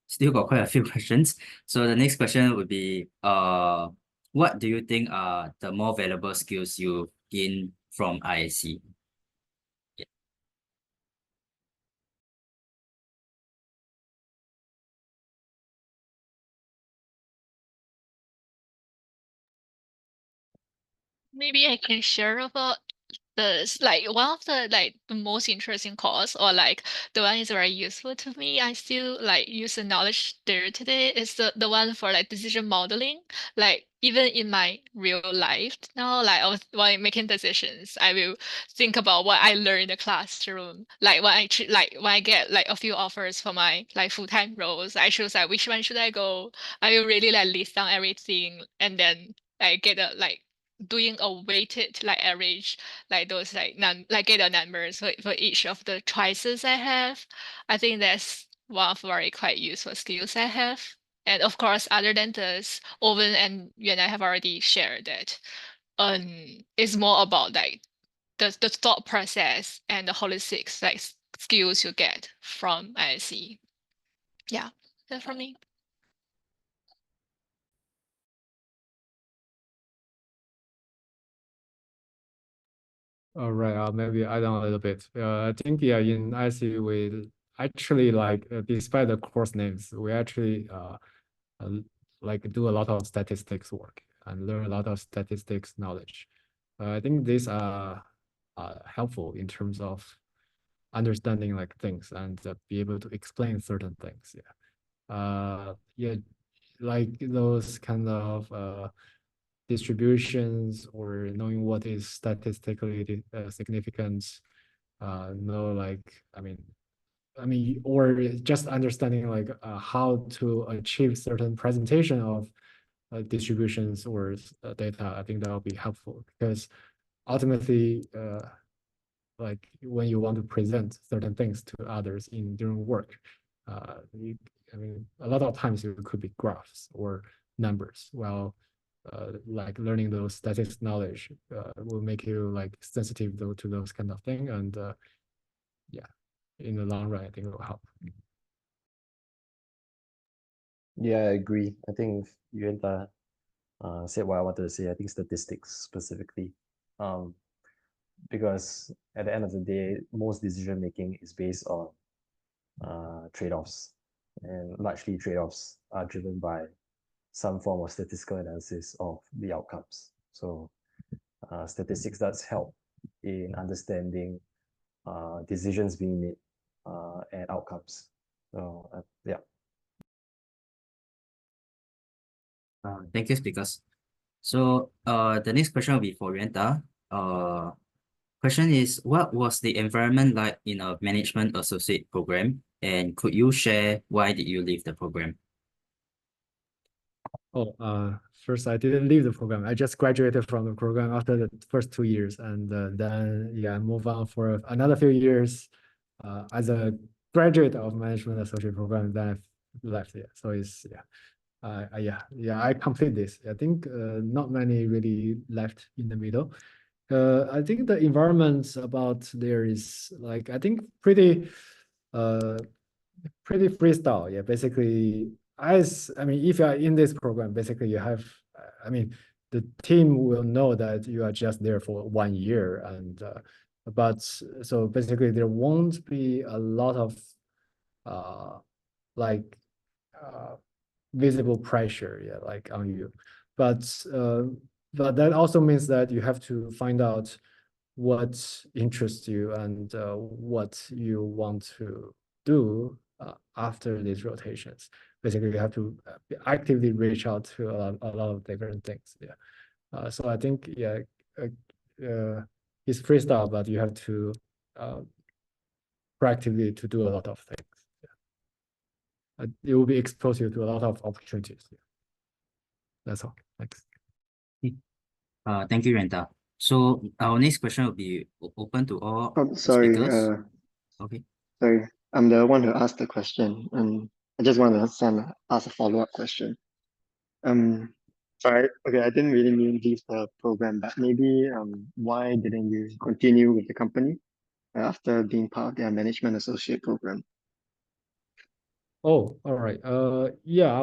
still got quite a few questions. So the next question would be, what do you think are the more valuable skills you gain from ISE? Maybe I can share about like one of the most interesting course, or like the one is very useful to me. I still like use the knowledge there today is the one for like decision modeling. Like even in my real life now, like while making decisions, I will think about what I learned in the classroom. Like when I get like a few offers for my like full-time roles, I choose like which one should I go. I will really like list down everything, and then I get a like doing a weighted like average, like those like like get the numbers for each of the choices I have. I think that's one of very quite useful skills I have. And of course, other than this, Owen and Yuanda have already shared that. It's more about like the thought process and the holistic like skills you get from ISE. Yeah, that's from me. All right, maybe add on a little bit. I think yeah, in IC we actually like despite the course names, we actually like do a lot of statistics work and learn a lot of statistics knowledge. I think these are helpful in terms of understanding like things and be able to explain certain things. Yeah, like those kind of distributions or knowing what is statistically significant. Know like or just understanding like how to achieve certain presentation of distributions or data, I think that will be helpful because ultimately, like when you want to present certain things to others during work, I mean, a lot of times it could be graphs or numbers. Well, like learning those statistics knowledge will make you like sensitive to those kind of thing, and yeah, in the long run, I think it will help. Yeah, I agree. I think Yuanda said what I wanted to say. I think statistics specifically, because at the end of the day, most decision making is based on trade-offs, and largely trade-offs are driven by some form of statistical analysis of the outcomes. So statistics does help in understanding decisions being made and outcomes. So yeah. Thank you, speakers. So the next question will be for Yuanta. Question is, what was the environment like in a management associate program? And could you share why did you leave the program? Oh, first I didn't leave the program. I just graduated from the program after the first 2 years, and then yeah, move on for another few years as a graduate of management associate program. Then I left. Yeah, so it's I complete this. I think not many really left in the middle. I think the environment about there is like I think pretty freestyle. Yeah, basically I mean, if you are in this program, basically you have, I mean, the team will know that you are just there for 1 year, and but so basically there won't be a lot of like visible pressure, yeah, like on you, but that also means that you have to find out what interests you and what you want to do after these rotations. Basically, you have to actively reach out to a lot of different things. Yeah. So I think it's freestyle, but you have to proactively to do a lot of things. Yeah. It will be exposed you to a lot of opportunities. Yeah. That's all. Thanks. Thank you, Yuanta. So our next question will be open to all Sorry, speakers. Okay. sorry. I'm the one who asked the question, and I just want to ask a follow-up question. Sorry, okay, I didn't really mean leave the program, but maybe why didn't you continue with the company after being part of their management associate program? Oh, all right. Yeah,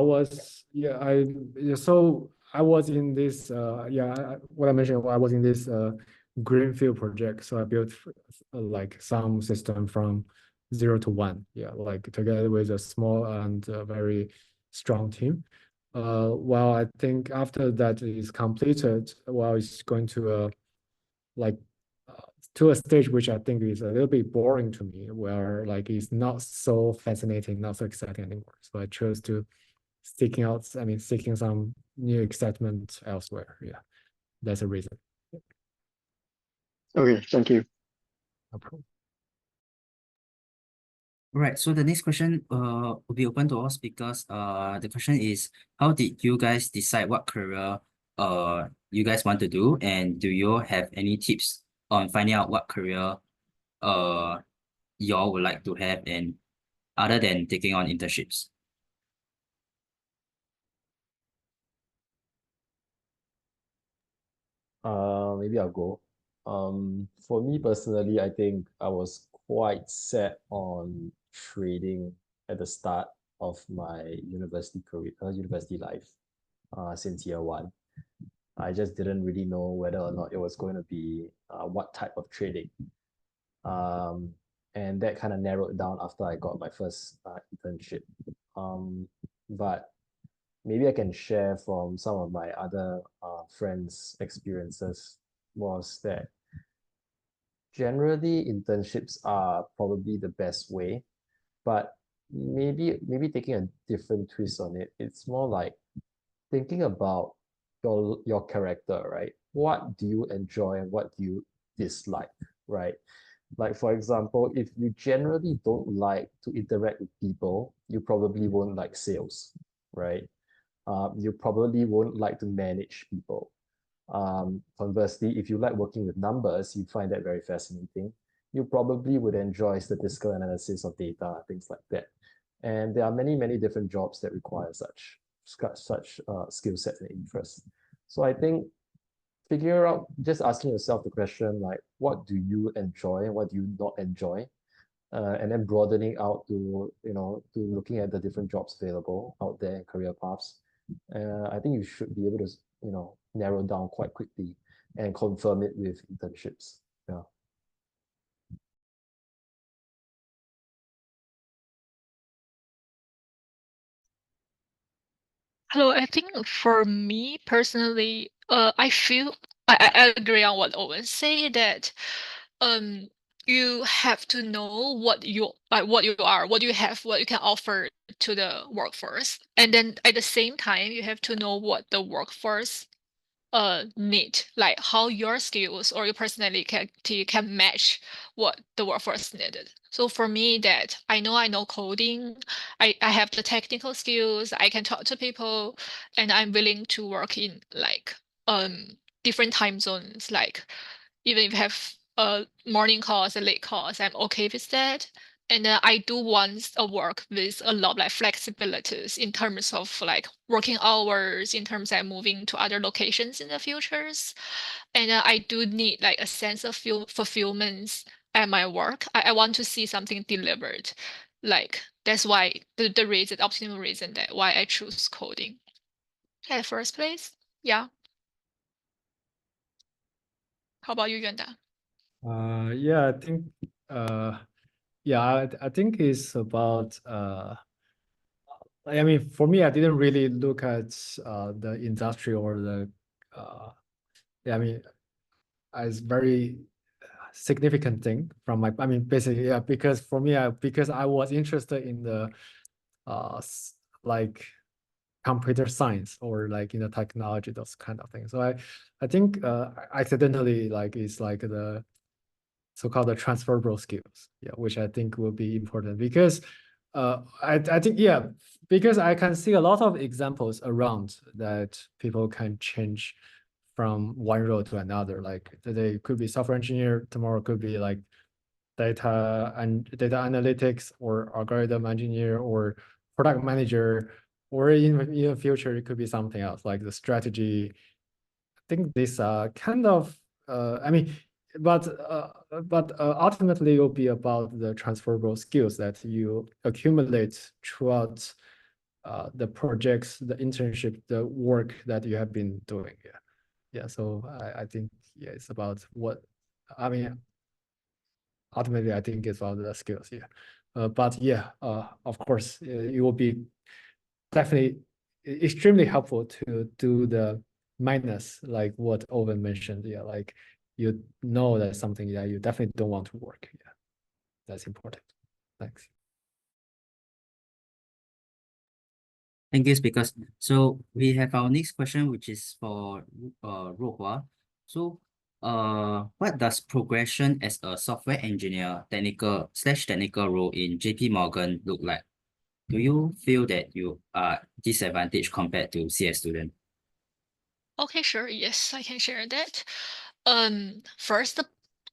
so I was in this, what I mentioned, I was in this greenfield project. So I built like some system from 0 to 1. Yeah, like together with a small and very strong team. Well, I think after that is completed, well, it's going to like to a stage which I think is a little bit boring to me, where like it's not so fascinating, not so exciting anymore. So I chose to seeking some new excitement elsewhere. Yeah, that's a reason. Okay, thank you. No problem. All right, so the next question will be open to all speakers. The question is, how did you guys decide what career you guys want to do, and do you have any tips on finding out what career y'all would like to have, and other than taking on internships? Maybe I'll go. For me personally, I think I was quite set on trading at the start of my university career, university life, since year one. I just didn't really know whether or not it was going to be what type of trading. And that kind of narrowed down after I got my first internship. But maybe I can share from some of my other friends' experiences was that generally internships are probably the best way, but maybe taking a different twist on it. It's more like thinking about your character, right? What do you enjoy and what do you dislike, right? Like for example, if you generally don't like to interact with people, you probably won't like sales, right? you probably won't like to manage people. Conversely, if you like working with numbers, you find that very fascinating. You probably would enjoy statistical analysis of data, things like that. And there are many, many different jobs that require such skill sets and interests. So I think figure out, just asking yourself the question like, what do you enjoy and what do you not enjoy? And then broadening out to, to looking at the different jobs available out there and career paths. I think you should be able to, narrow down quite quickly and confirm it with internships. Yeah. Hello, I think for me personally, I feel I agree on what Owen say that you have to know what you what you are, what you have, what you can offer to the workforce. And then at the same time, you have to know what the workforce need, like how your skills or your personality can match what the workforce needed. So for me, that I know coding, I have the technical skills, I can talk to people, and I'm willing to work in like different time zones, like even if you have a morning calls and late calls, I'm okay with that. And I do want a work with a lot of like flexibilities in terms of like working hours, in terms of moving to other locations in the futures. And I do need like a sense of fulfillment at my work. I want to see something delivered. Like that's why the reason, optimal reason that why I choose coding at first place. Yeah. How about you, Yuanda? Yeah, I think I think it's about I mean, for me, I didn't really look at the industry or the I mean, as very significant thing from my, I mean, basically, yeah, because for me, because I was interested in the like computer science or like in the technology, those kind of things. So I think accidentally like it's like the so-called the transferable skills, yeah, which I think will be important because I think, yeah, because I can see a lot of examples around that people can change from one role to another. Like today could be software engineer, tomorrow could be like data and data analytics or algorithm engineer or product manager, or in the future it could be something else like the strategy. I think this kind of I mean, but ultimately it will be about the transferable skills that you accumulate throughout the projects, the internship, the work that you have been doing. Yeah. So I think, yeah, it's about what, I mean, ultimately I think it's about the skills. Yeah. But yeah, of course, it will be definitely extremely helpful to do the minus, like what Owen mentioned. Yeah, like you know that's something that you definitely don't want to work. Yeah, that's important. Thanks. Thank you, speakers. So we have our next question, which is for Ruohua. So what does progression as a software engineer technical role in JP Morgan look like? Do you feel that you are disadvantaged compared to CS student? Okay, sure. Yes, I can share that. First, the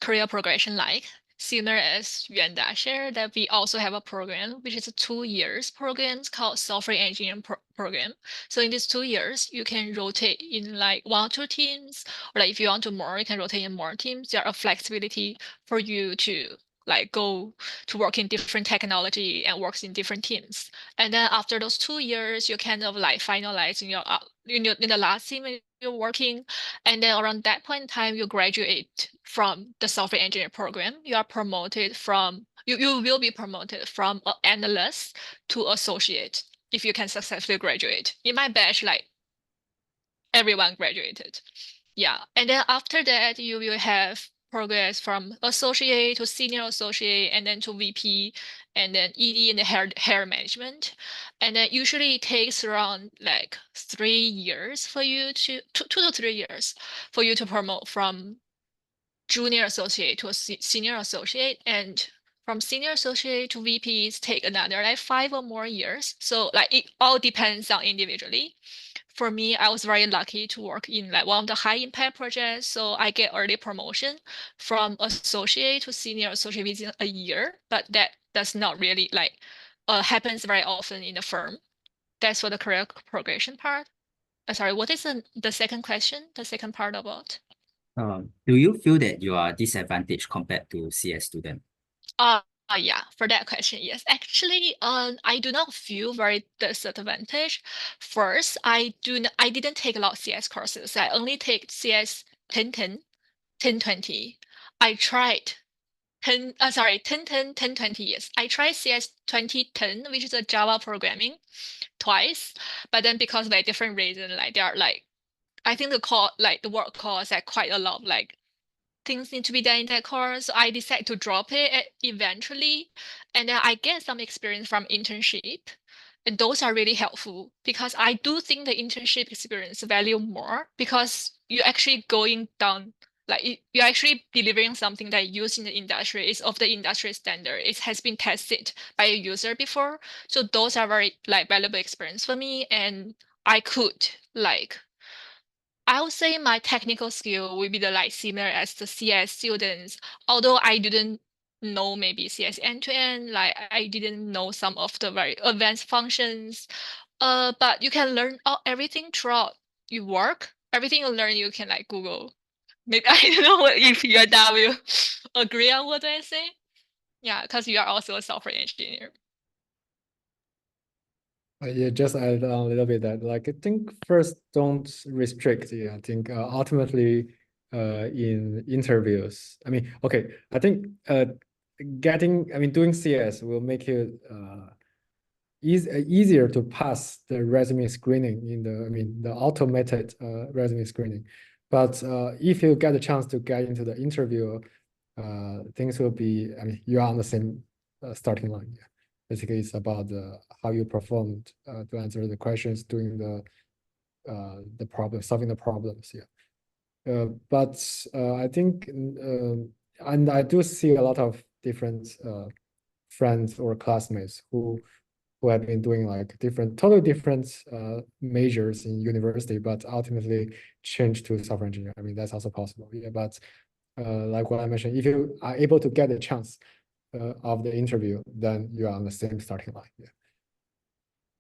career progression, like similar as Yuanda shared, that we also have a program which is a 2 years program called software engineering program. So in these 2 years, you can rotate in like 1 or 2 teams, or like if you want to more, you can rotate in more teams. There are flexibility for you to like go to work in different technology and works in different teams. And then after those 2 years, you kind of like finalize in the last team you're working, and then around that point in time, you graduate from the software engineering program. You are promoted from you will be promoted from an analyst to associate if you can successfully graduate. In my batch, like everyone graduated. Yeah. And then after that, you will have progress from associate to senior associate and then to VP and then ED in the hair management. And then usually it takes around like 3 years for you to 2 to 3 years for you to promote from junior associate to a senior associate, and from senior associate to VPs take another like 5 or more years. So like it all depends on individually. for me, I was very lucky to work in like one of the high impact projects. So I get early promotion from associate to senior associate within a year, but that does not really like happens very often in the firm. That's for the career progression part. Sorry, what is the second question? The second part about? Do you feel that you are disadvantaged compared to CS student? Yeah, for that question, yes. Actually, I do not feel very disadvantaged. First, I didn't take a lot of CS courses. I only take CS 1010, 1020. I tried 1010, 1020, yes. I tried CS 2010, which is a Java programming, twice. But then because of like different reason, like they are like, I think the work course are quite a lot of like things need to be done in that course. So I decided to drop it eventually. And then I get some experience from internship. And those are really helpful because I do think the internship experience value more because you're actually going down, like you're actually delivering something that used in the industry. It's of the industry standard. It has been tested by a user before. So those are very like valuable experience for me. And I could like I would say my technical skill will be the like similar as the CS students, although I didn't know maybe CS end to end, like I didn't know some of the very advanced functions. But you can learn everything throughout you work. Everything you learn, you can like Google. Maybe I don't know if Yuanda will agree on what I say. Yeah, because you are also a software engineer. Yeah, just add on a little bit that like I think first don't restrict. Yeah, I think ultimately in interviews, I mean, okay, I think doing CS will make you easier to pass the resume screening in the automated resume screening. But if you get a chance to get into the interview, things will be, you are on the same starting line. Yeah. Basically, it's about how you performed to answer the questions, doing the problem, solving the problems. Yeah. But I think, and I do see a lot of different friends or classmates who have been doing like totally different majors in university, but ultimately changed to software engineer. I mean, that's also possible. Yeah, but like what I mentioned, if you are able to get a chance of the interview, then you are on the same starting line. Yeah.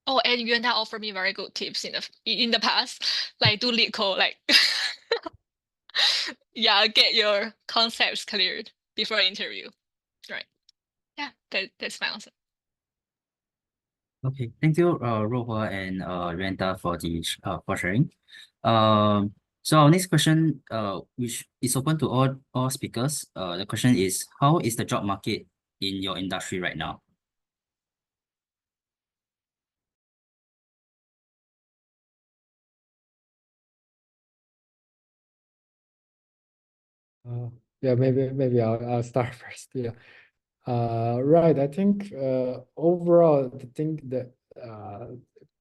Oh, and Yuanda offered me very good tips in the past, like do lead code, like yeah, get your concepts cleared before interview. Right. Yeah, that's my answer. Okay, thank you, Ruohua and Yuanda for sharing. So our next question, which is open to all speakers. The question is, how is the job market in your industry right now? Yeah, maybe I'll start first. Yeah. Right. I think overall, the thing that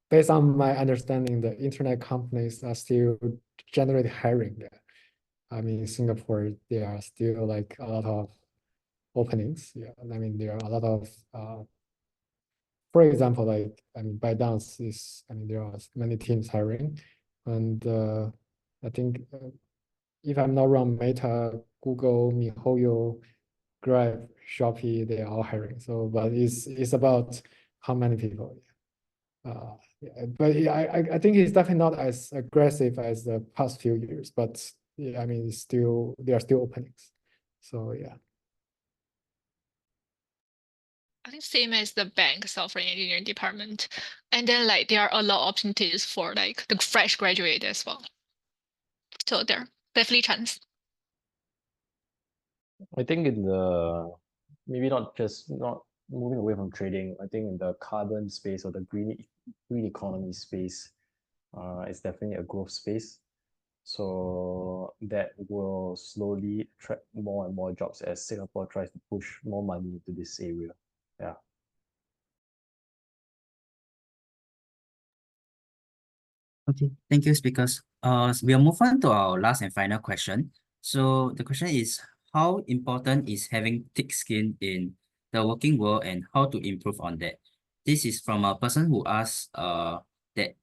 based on my understanding, the internet companies are still generally hiring. Yeah. I mean, in Singapore, there are still like a lot of openings. Yeah. I mean, there are a lot of for example, like ByteDance there are many teams hiring, and I think if I'm not wrong, Meta, Google, MiHoYo, Grab, Shopee, they are all hiring. So, but it's about how many people. Yeah, but yeah, I think it's definitely not as aggressive as the past few years, but yeah, I mean, there are still openings. So yeah. I think same as the bank software engineering department. And then like there are a lot of opportunities for like the fresh graduate as well. So there definitely chance. I think in the maybe not moving away from trading. I think in the carbon space or the green economy space, it's definitely a growth space. So that will slowly attract more and more jobs as Singapore tries to push more money into this area. Yeah. Okay, thank you, speakers. We'll move on to our last and final question. So the question is, how important is having thick skin in the working world and how to improve on that? This is from a person who asked that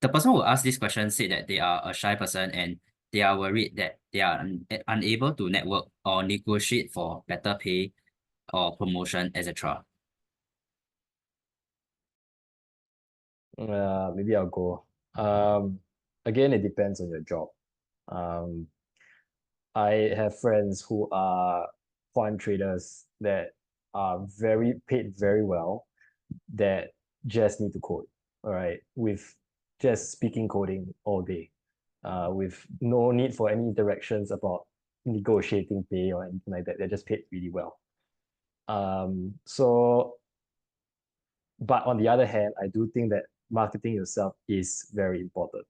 The person who asked this question said that they are a shy person and they are worried that they are unable to network or negotiate for better pay or promotion, etc. Maybe I'll go. Again, it depends on your job. I have friends who are quant traders that are paid very well, that just need to code, all right, with just speaking coding all day, with no need for any interactions about negotiating pay or anything like that. They're just paid really well. But on the other hand, I do think that marketing yourself is very important.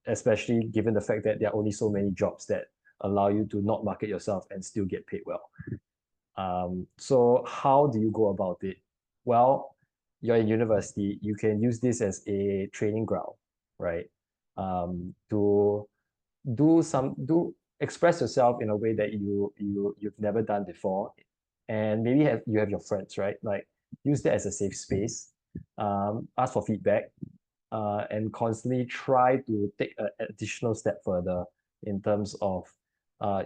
Especially given the fact that there are only so many jobs that allow you to not market yourself and still get paid well. So how do you go about it? Well, you're in university, you can use this as a training ground, right? To express yourself in a way that you've never done before, and maybe you have your friends, right? Like, use that as a safe space. Ask for feedback, and constantly try to take an additional step further in terms of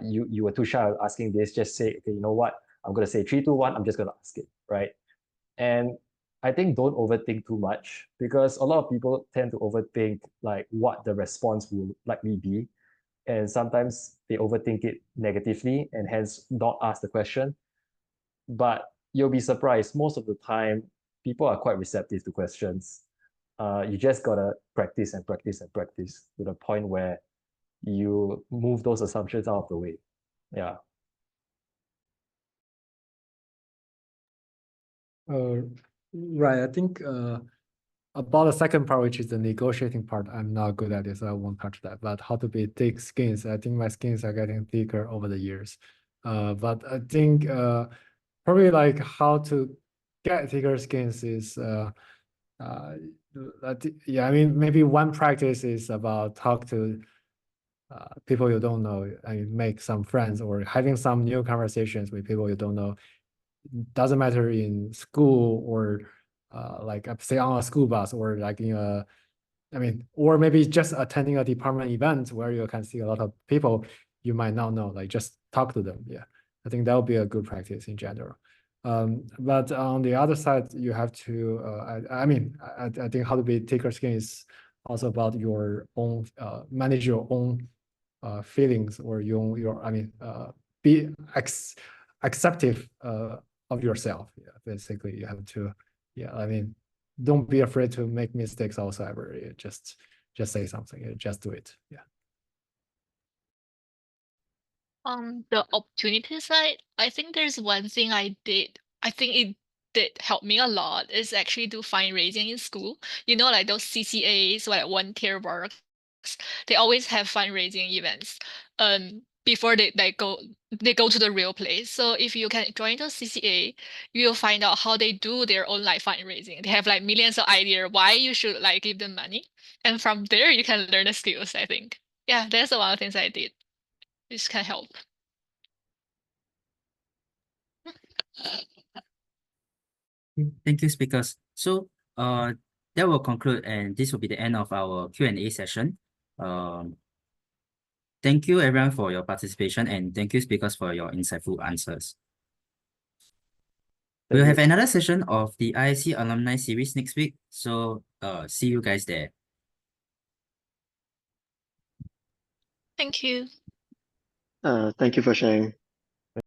you were too shy of asking this. Just say, okay, you know what? I'm gonna say 3, 2, 1. I'm just gonna ask it, right? And I think don't overthink too much, because a lot of people tend to overthink like what the response will likely be, and sometimes they overthink it negatively and hence not ask the question. But you'll be surprised, most of the time people are quite receptive to questions. You just gotta practice and practice and practice to the point where you move those assumptions out of the way. Yeah. Right. I think about the second part, which is the negotiating part, I'm not good at it, so I won't touch that. But how to be thick skins, I think my skins are getting thicker over the years. But I think probably like how to get thicker skins is yeah, I mean, maybe one practice is about talk to people you don't know. I mean, make some friends or having some new conversations with people you don't know. Doesn't matter in school or like say on a school bus or like in a, I mean, or maybe just attending a department event where you can see a lot of people you might not know, like just talk to them. Yeah, I think that would be a good practice in general. But on the other side, you have to, I mean, I think how to be thicker skin is also about your own, manage your own feelings or your I mean, be acceptive of yourself. Yeah, basically you have to, yeah, I mean, don't be afraid to make mistakes whatsoever. Yeah, just say something, just do it. Yeah. The opportunity side, I think there's one thing I did. I think it did help me a lot is actually do fundraising in school. You know, like those CCAs, like volunteer works, they always have fundraising events. Before they go to the real place. So if you can join the CCA, you will find out how they do their own like fundraising. They have like millions of ideas why you should like give them money, and from there you can learn the skills. I think, yeah, that's one of the things I did. This can help. Thank you, speakers. So that will conclude, and this will be the end of our Q&A session. Thank you everyone for your participation, and thank you speakers for your insightful answers. We'll have another session of the ISE Alumni Series next week, so see you guys there. Thank you. Thank you for sharing.